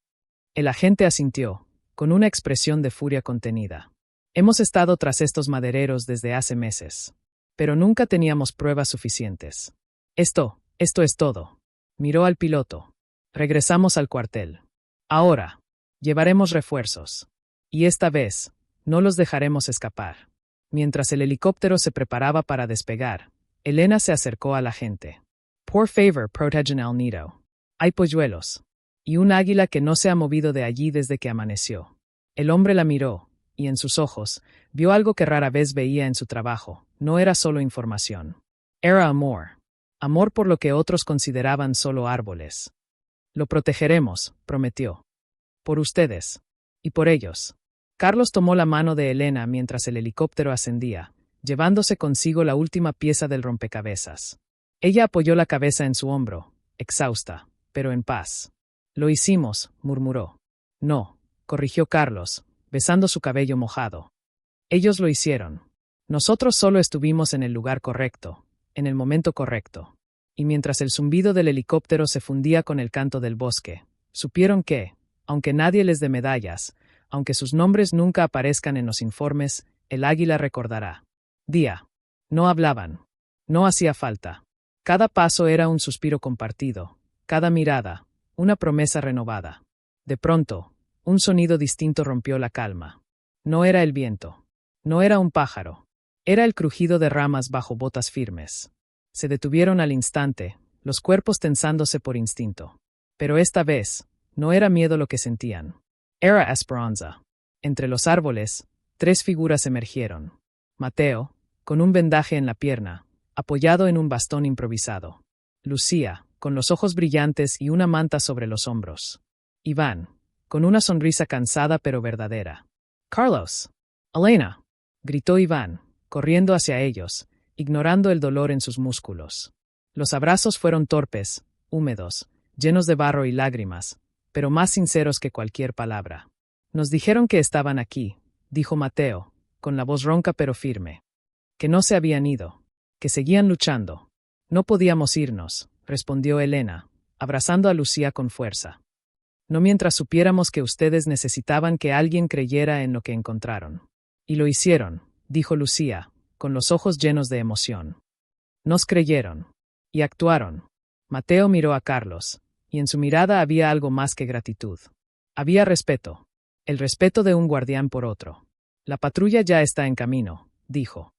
El agente asintió, con una expresión de furia contenida. Hemos estado tras estos madereros desde hace meses. Pero nunca teníamos pruebas suficientes. Esto es todo. Miró al piloto. Regresamos al cuartel. Ahora, llevaremos refuerzos. Y esta vez, no los dejaremos escapar. Mientras el helicóptero se preparaba para despegar, Elena se acercó a la gente. Por favor, protejan el nido. Hay polluelos. Y un águila que no se ha movido de allí desde que amaneció. El hombre la miró, y en sus ojos, vio algo que rara vez veía en su trabajo. No era solo información. Era amor. Amor por lo que otros consideraban solo árboles. Lo protegeremos, prometió. Por ustedes. Y por ellos. Carlos tomó la mano de Elena mientras el helicóptero ascendía, llevándose consigo la última pieza del rompecabezas. Ella apoyó la cabeza en su hombro, exhausta, pero en paz. Lo hicimos, murmuró. No, corrigió Carlos, besando su cabello mojado. Ellos lo hicieron. Nosotros solo estuvimos en el lugar correcto, en el momento correcto. Y mientras el zumbido del helicóptero se fundía con el canto del bosque, supieron que, aunque nadie les dé medallas, aunque sus nombres nunca aparezcan en los informes, el águila recordará. Día. No hablaban. No hacía falta. Cada paso era un suspiro compartido, cada mirada, una promesa renovada. De pronto, un sonido distinto rompió la calma. No era el viento. No era un pájaro. Era el crujido de ramas bajo botas firmes. Se detuvieron al instante, los cuerpos tensándose por instinto. Pero esta vez, no era miedo lo que sentían. Era esperanza. Entre los árboles, 3 figuras emergieron. Mateo, con un vendaje en la pierna, apoyado en un bastón improvisado. Lucía, con los ojos brillantes y una manta sobre los hombros. Iván, con una sonrisa cansada pero verdadera. Carlos. Elena, gritó Iván, corriendo hacia ellos, ignorando el dolor en sus músculos. Los abrazos fueron torpes, húmedos, llenos de barro y lágrimas, pero más sinceros que cualquier palabra. Nos dijeron que estaban aquí, dijo Mateo, con la voz ronca pero firme. Que no se habían ido, que seguían luchando. No podíamos irnos, respondió Elena, abrazando a Lucía con fuerza. No mientras supiéramos que ustedes necesitaban que alguien creyera en lo que encontraron. Y lo hicieron, dijo Lucía, con los ojos llenos de emoción. Nos creyeron. Y actuaron. Mateo miró a Carlos, y en su mirada había algo más que gratitud. Había respeto. El respeto de un guardián por otro. La patrulla ya está en camino, dijo.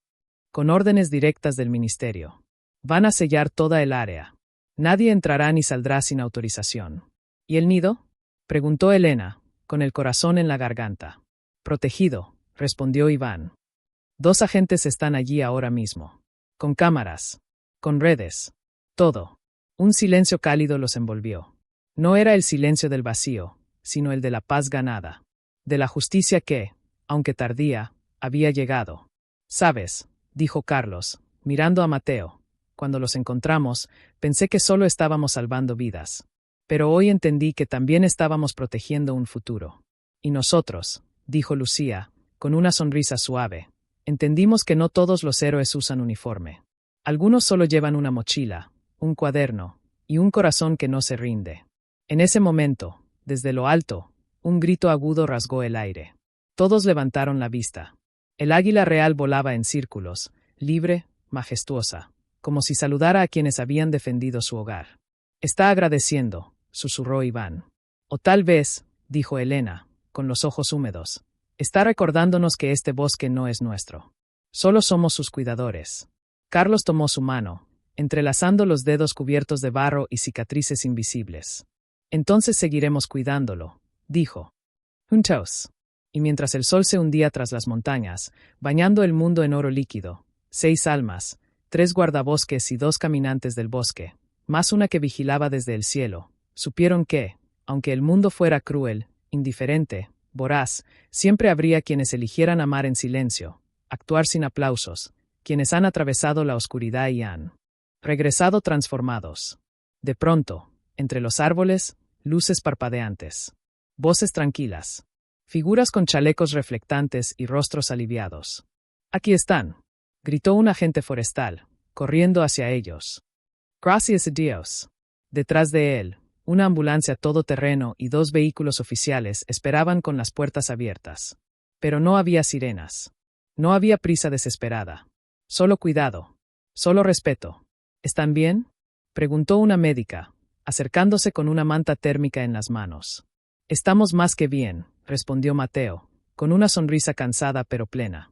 Con órdenes directas del ministerio. Van a sellar toda el área. Nadie entrará ni saldrá sin autorización. ¿Y el nido? Preguntó Elena, con el corazón en la garganta. Protegido, respondió Iván. 2 agentes están allí ahora mismo. Con cámaras. Con redes. Todo. Un silencio cálido los envolvió. No era el silencio del vacío, sino el de la paz ganada. De la justicia que, aunque tardía, había llegado. ¿Sabes?, dijo Carlos, mirando a Mateo. Cuando los encontramos, pensé que solo estábamos salvando vidas. Pero hoy entendí que también estábamos protegiendo un futuro. Y nosotros, dijo Lucía, con una sonrisa suave, entendimos que no todos los héroes usan uniforme. Algunos solo llevan una mochila, un cuaderno, y un corazón que no se rinde. En ese momento, desde lo alto, un grito agudo rasgó el aire. Todos levantaron la vista. El águila real volaba en círculos, libre, majestuosa, como si saludara a quienes habían defendido su hogar. Está agradeciendo, susurró Iván. O tal vez, dijo Elena, con los ojos húmedos, está recordándonos que este bosque no es nuestro. Solo somos sus cuidadores. Carlos tomó su mano, entrelazando los dedos cubiertos de barro y cicatrices invisibles. Entonces seguiremos cuidándolo, dijo. Juntos. Y mientras el sol se hundía tras las montañas, bañando el mundo en oro líquido, 6 almas, 3 guardabosques y 2 caminantes del bosque, más una que vigilaba desde el cielo, supieron que, aunque el mundo fuera cruel, indiferente, voraz, siempre habría quienes eligieran amar en silencio, actuar sin aplausos, quienes han atravesado la oscuridad y han regresado transformados. De pronto, entre los árboles, luces parpadeantes, voces tranquilas, figuras con chalecos reflectantes y rostros aliviados. Aquí están, gritó un agente forestal, corriendo hacia ellos. Gracias a Dios. Detrás de él, una ambulancia todoterreno y 2 vehículos oficiales esperaban con las puertas abiertas. Pero no había sirenas. No había prisa desesperada. Solo cuidado. Solo respeto. ¿Están bien?, preguntó una médica, acercándose con una manta térmica en las manos. Estamos más que bien, respondió Mateo, con una sonrisa cansada pero plena.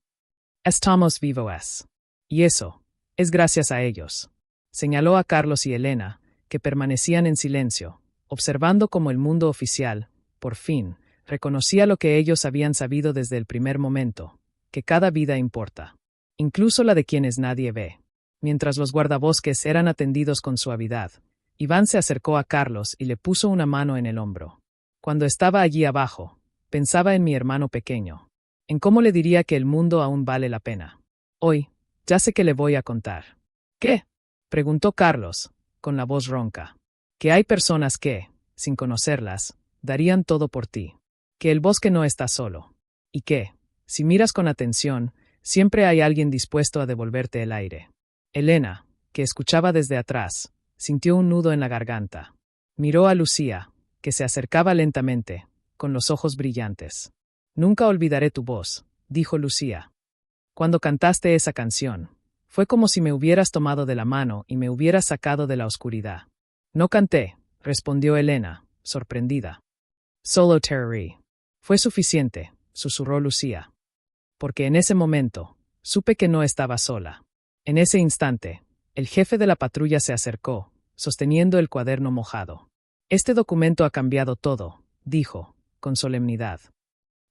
Estamos vivos. Y eso, es gracias a ellos. Señaló a Carlos y Elena, que permanecían en silencio, observando cómo el mundo oficial, por fin, reconocía lo que ellos habían sabido desde el primer momento, que cada vida importa, incluso la de quienes nadie ve. Mientras los guardabosques eran atendidos con suavidad, Iván se acercó a Carlos y le puso una mano en el hombro. Cuando estaba allí abajo, pensaba en mi hermano pequeño, en cómo le diría que el mundo aún vale la pena. Hoy, ya sé que le voy a contar. ¿Qué?, preguntó Carlos, con la voz ronca. Que hay personas que, sin conocerlas, darían todo por ti. Que el bosque no está solo. Y que, si miras con atención, siempre hay alguien dispuesto a devolverte el aire. Elena, que escuchaba desde atrás, sintió un nudo en la garganta. Miró a Lucía, que se acercaba lentamente, con los ojos brillantes. Nunca olvidaré tu voz, dijo Lucía. Cuando cantaste esa canción, fue como si me hubieras tomado de la mano y me hubieras sacado de la oscuridad. No canté, respondió Elena, sorprendida. Solo te reí. Fue suficiente, susurró Lucía. Porque en ese momento, supe que no estaba sola. En ese instante, El jefe de la patrulla se acercó, sosteniendo el cuaderno mojado. Este documento ha cambiado todo, dijo, con solemnidad.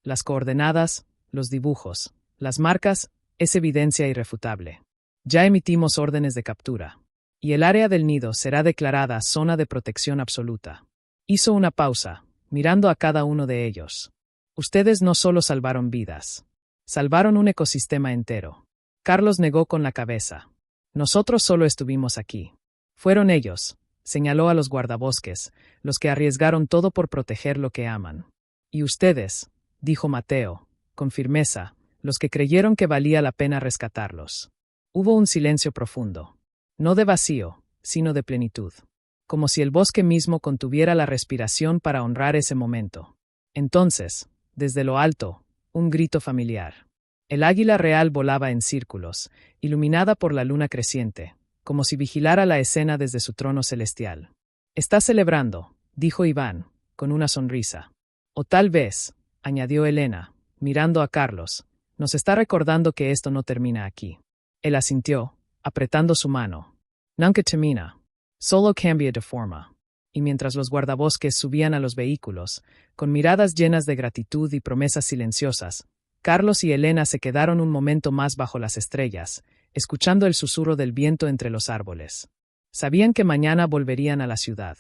Las coordenadas, los dibujos, las marcas, es evidencia irrefutable. Ya emitimos órdenes de captura. Y el área del nido será declarada zona de protección absoluta. Hizo una pausa, mirando a cada uno de ellos. Ustedes no solo salvaron vidas. Salvaron un ecosistema entero. Carlos negó con la cabeza. Nosotros solo estuvimos aquí. Fueron ellos, señaló a los guardabosques, los que arriesgaron todo por proteger lo que aman. Y ustedes, dijo Mateo, con firmeza, los que creyeron que valía la pena rescatarlos. Hubo un silencio profundo. No de vacío, sino de plenitud. Como si el bosque mismo contuviera la respiración para honrar ese momento. Entonces, desde lo alto, un grito familiar. El águila real volaba en círculos, iluminada por la luna creciente, como si vigilara la escena desde su trono celestial. «Está celebrando», dijo Iván, con una sonrisa. «O tal vez», añadió Elena, mirando a Carlos, «nos está recordando que esto no termina aquí». Él asintió, apretando su mano. «Nunca termina. Solo cambia de forma». Y mientras los guardabosques subían a los vehículos, con miradas llenas de gratitud y promesas silenciosas, Carlos y Elena se quedaron un momento más bajo las estrellas, escuchando el susurro del viento entre los árboles. Sabían que mañana volverían a la ciudad,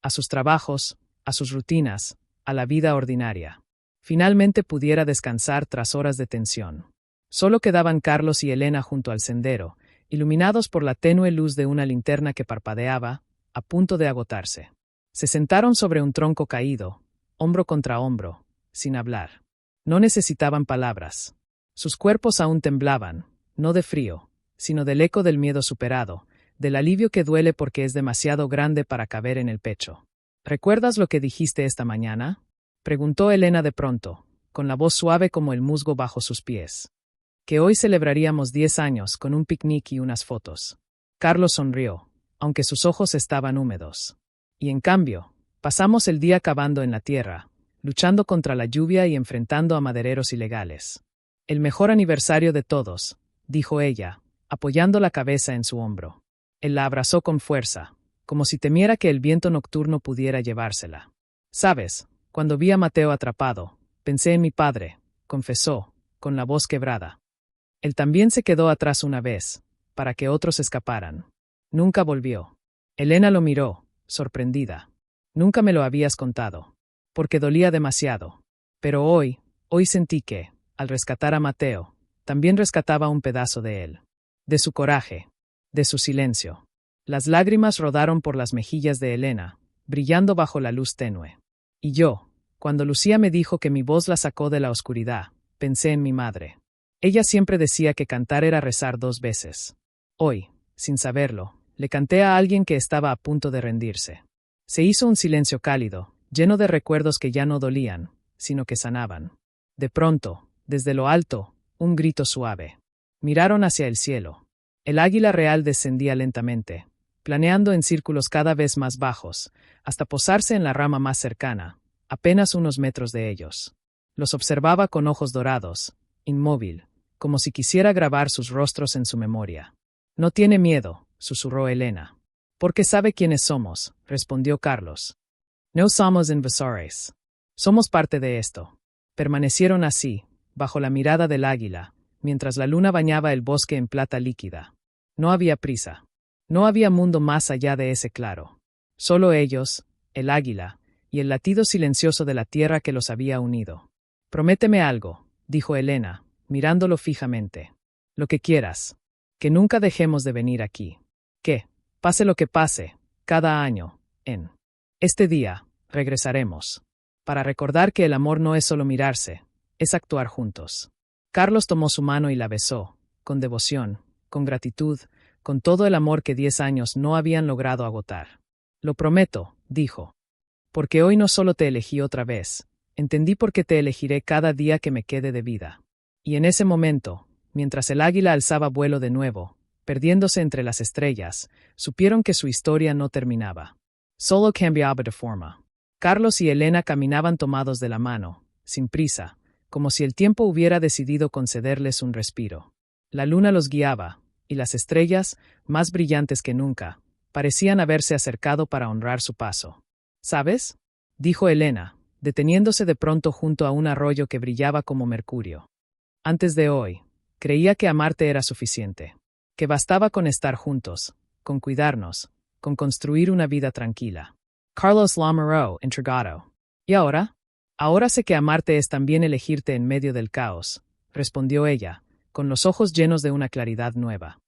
a sus trabajos, a sus rutinas, a la vida ordinaria. Finalmente pudiera descansar tras horas de tensión. Solo quedaban Carlos y Elena junto al sendero, iluminados por la tenue luz de una linterna que parpadeaba, a punto de agotarse. Se sentaron sobre un tronco caído, hombro contra hombro, sin hablar. No necesitaban palabras. Sus cuerpos aún temblaban, no de frío, sino del eco del miedo superado, del alivio que duele porque es demasiado grande para caber en el pecho. ¿Recuerdas lo que dijiste esta mañana?, preguntó Elena de pronto, con la voz suave como el musgo bajo sus pies. Que hoy celebraríamos 10 años con un picnic y unas fotos. Carlos sonrió, aunque sus ojos estaban húmedos. Y en cambio, pasamos el día cavando en la tierra, luchando contra la lluvia y enfrentando a madereros ilegales. El mejor aniversario de todos, dijo ella, apoyando la cabeza en su hombro. Él la abrazó con fuerza, como si temiera que el viento nocturno pudiera llevársela. «Sabes, cuando vi a Mateo atrapado, pensé en mi padre», confesó, con la voz quebrada. Él también se quedó atrás una vez, para que otros escaparan. Nunca volvió. Elena lo miró, sorprendida. «Nunca me lo habías contado. Porque dolía demasiado. Pero hoy sentí que, al rescatar a Mateo, también rescataba un pedazo de él. De su coraje. De su silencio». Las lágrimas rodaron por las mejillas de Elena, brillando bajo la luz tenue. Y yo, cuando Lucía me dijo que mi voz la sacó de la oscuridad, pensé en mi madre. Ella siempre decía que cantar era rezar 2 veces. Hoy, sin saberlo, le canté a alguien que estaba a punto de rendirse. Se hizo un silencio cálido, lleno de recuerdos que ya no dolían, sino que sanaban. De pronto, desde lo alto, un grito suave. Miraron hacia el cielo. El águila real descendía lentamente, planeando en círculos cada vez más bajos, hasta posarse en la rama más cercana, apenas unos metros de ellos. Los observaba con ojos dorados, inmóvil, como si quisiera grabar sus rostros en su memoria. «No tiene miedo», susurró Elena. «Porque sabe quiénes somos», respondió Carlos. «No somos invasores. Somos parte de esto». Permanecieron así, bajo la mirada del águila, mientras la luna bañaba el bosque en plata líquida. No había prisa. No había mundo más allá de ese claro. Solo ellos, el águila, y el latido silencioso de la tierra que los había unido. «Prométeme algo», dijo Elena, mirándolo fijamente. «Lo que quieras. Que nunca dejemos de venir aquí. Que, pase lo que pase, cada año, en este día, regresaremos. Para recordar que el amor no es solo mirarse, es actuar juntos». Carlos tomó su mano y la besó, con devoción, con gratitud, con todo el amor que 10 años no habían logrado agotar. «Lo prometo», dijo. «Porque hoy no solo te elegí otra vez, entendí por qué te elegiré cada día que me quede de vida». Y en ese momento, mientras el águila alzaba vuelo de nuevo, perdiéndose entre las estrellas, supieron que su historia no terminaba. Solo cambiaba de forma. Carlos y Elena caminaban tomados de la mano, sin prisa, como si el tiempo hubiera decidido concederles un respiro. La luna los guiaba, y las estrellas, más brillantes que nunca, parecían haberse acercado para honrar su paso. ¿Sabes?, dijo Elena, deteniéndose de pronto junto a un arroyo que brillaba como mercurio. Antes de hoy, creía que amarte era suficiente, que bastaba con estar juntos, con cuidarnos, con construir una vida tranquila. Carlos Lamoureux, intrigado. ¿Y ahora? Ahora sé que amarte es también elegirte en medio del caos, respondió ella, con los ojos llenos de una claridad nueva.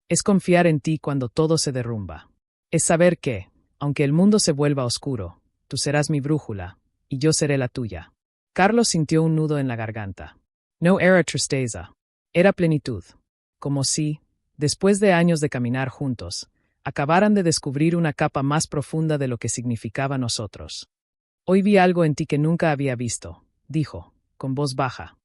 Es confiar en ti cuando todo se derrumba. Es saber que, aunque el mundo se vuelva oscuro, tú serás mi brújula, y yo seré la tuya. Carlos sintió un nudo en la garganta. No era tristeza, era plenitud. Como si, después de años de caminar juntos, acabaran de descubrir una capa más profunda de lo que significaba nosotros. Hoy vi algo en ti que nunca había visto, dijo, con voz baja.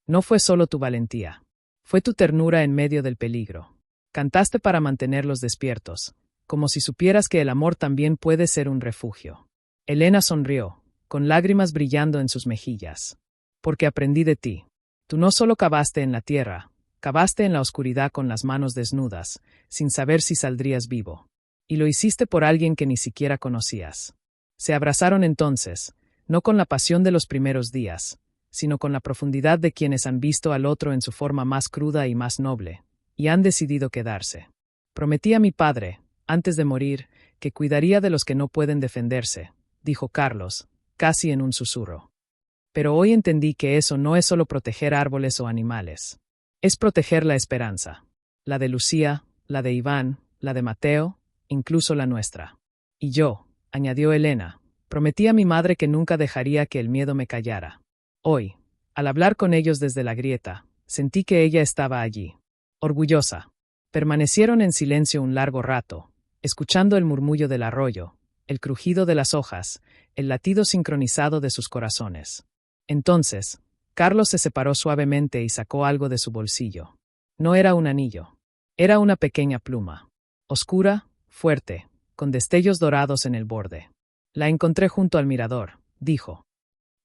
No fue solo tu valentía. Fue tu ternura en medio del peligro. Cantaste para mantenerlos despiertos, como si supieras que el amor también puede ser un refugio. Elena sonrió, con lágrimas brillando en sus mejillas. Porque aprendí de ti. Tú no solo cavaste en la tierra, cavaste en la oscuridad con las manos desnudas, sin saber si saldrías vivo. Y lo hiciste por alguien que ni siquiera conocías. Se abrazaron entonces, no con la pasión de los primeros días, sino con la profundidad de quienes han visto al otro en su forma más cruda y más noble, y han decidido quedarse. Prometí a mi padre, antes de morir, que cuidaría de los que no pueden defenderse, dijo Carlos, casi en un susurro. Pero hoy entendí que eso no es solo proteger árboles o animales. Es proteger la esperanza. La de Lucía, la de Iván, la de Mateo, incluso la nuestra. Y yo, añadió Elena, prometí a mi madre que nunca dejaría que el miedo me callara. Hoy, al hablar con ellos desde la grieta, sentí que ella estaba allí. Orgullosa. Permanecieron en silencio un largo rato, escuchando el murmullo del arroyo, el crujido de las hojas, el latido sincronizado de sus corazones. Entonces, Carlos se separó suavemente y sacó algo de su bolsillo. No era un anillo. Era una pequeña pluma. Oscura, fuerte, con destellos dorados en el borde. La encontré junto al mirador, dijo.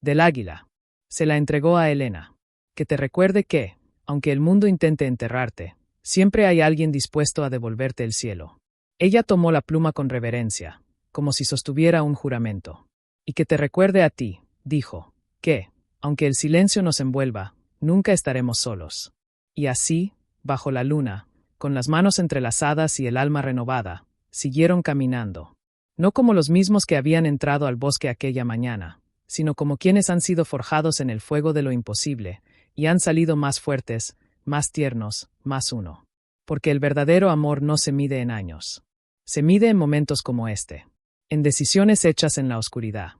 Del águila. Se la entregó a Elena. Que te recuerde que, aunque el mundo intente enterrarte, siempre hay alguien dispuesto a devolverte el cielo. Ella tomó la pluma con reverencia, como si sostuviera un juramento. Y que te recuerde a ti, dijo, que, aunque el silencio nos envuelva, nunca estaremos solos. Y así, bajo la luna, con las manos entrelazadas y el alma renovada, siguieron caminando. No como los mismos que habían entrado al bosque aquella mañana, sino como quienes han sido forjados en el fuego de lo imposible, y han salido más fuertes, más tiernos, más uno. Porque el verdadero amor no se mide en años. Se mide en momentos como este. En decisiones hechas en la oscuridad.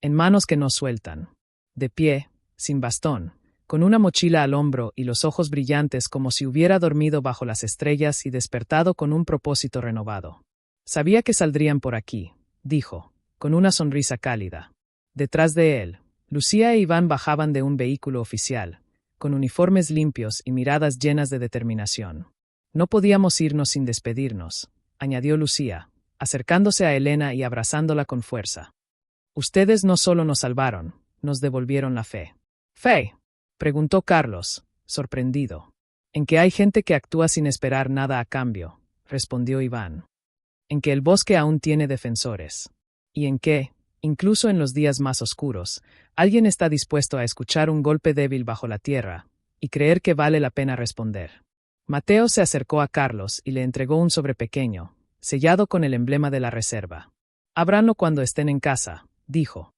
En manos que no sueltan. De pie, sin bastón, con una mochila al hombro y los ojos brillantes como si hubiera dormido bajo las estrellas y despertado con un propósito renovado. Sabía que saldrían por aquí, dijo, con una sonrisa cálida. Detrás de él, Lucía e Iván bajaban de un vehículo oficial, con uniformes limpios y miradas llenas de determinación. No podíamos irnos sin despedirnos, añadió Lucía, acercándose a Elena y abrazándola con fuerza. Ustedes no solo nos salvaron, nos devolvieron la fe. ¿Fe?, preguntó Carlos, sorprendido. En que hay gente que actúa sin esperar nada a cambio, respondió Iván. En que el bosque aún tiene defensores. Y en que, incluso en los días más oscuros, alguien está dispuesto a escuchar un golpe débil bajo la tierra, y creer que vale la pena responder. Mateo se acercó a Carlos y le entregó un sobre pequeño, sellado con el emblema de la reserva. Ábranlo cuando estén en casa, dijo.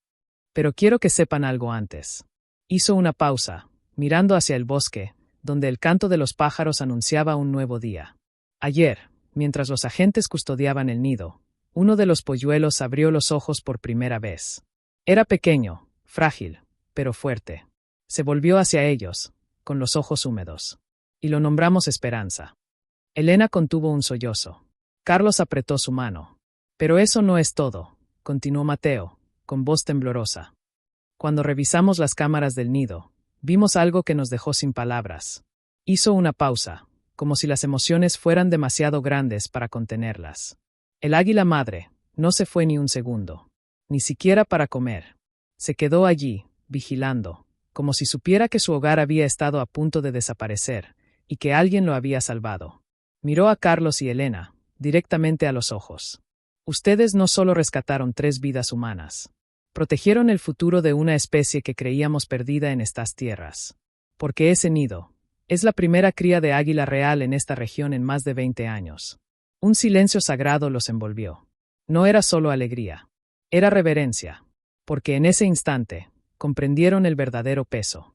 Pero quiero que sepan algo antes. Hizo una pausa, mirando hacia el bosque, donde el canto de los pájaros anunciaba un nuevo día. Ayer, mientras los agentes custodiaban el nido, uno de los polluelos abrió los ojos por primera vez. Era pequeño, frágil, pero fuerte. Se volvió hacia ellos, con los ojos húmedos. Y lo nombramos Esperanza. Elena contuvo un sollozo. Carlos apretó su mano. Pero eso no es todo, continuó Mateo, con voz temblorosa. Cuando revisamos las cámaras del nido, vimos algo que nos dejó sin palabras. Hizo una pausa, como si las emociones fueran demasiado grandes para contenerlas. El águila madre no se fue ni un segundo, ni siquiera para comer. Se quedó allí, vigilando, como si supiera que su hogar había estado a punto de desaparecer, y que alguien lo había salvado. Miró a Carlos y Elena, directamente a los ojos. Ustedes no solo rescataron 3 vidas humanas. Protegieron el futuro de una especie que creíamos perdida en estas tierras. Porque ese nido es la primera cría de águila real en esta región en más de 20 años. Un silencio sagrado los envolvió. No era solo alegría. Era reverencia. Porque en ese instante comprendieron el verdadero peso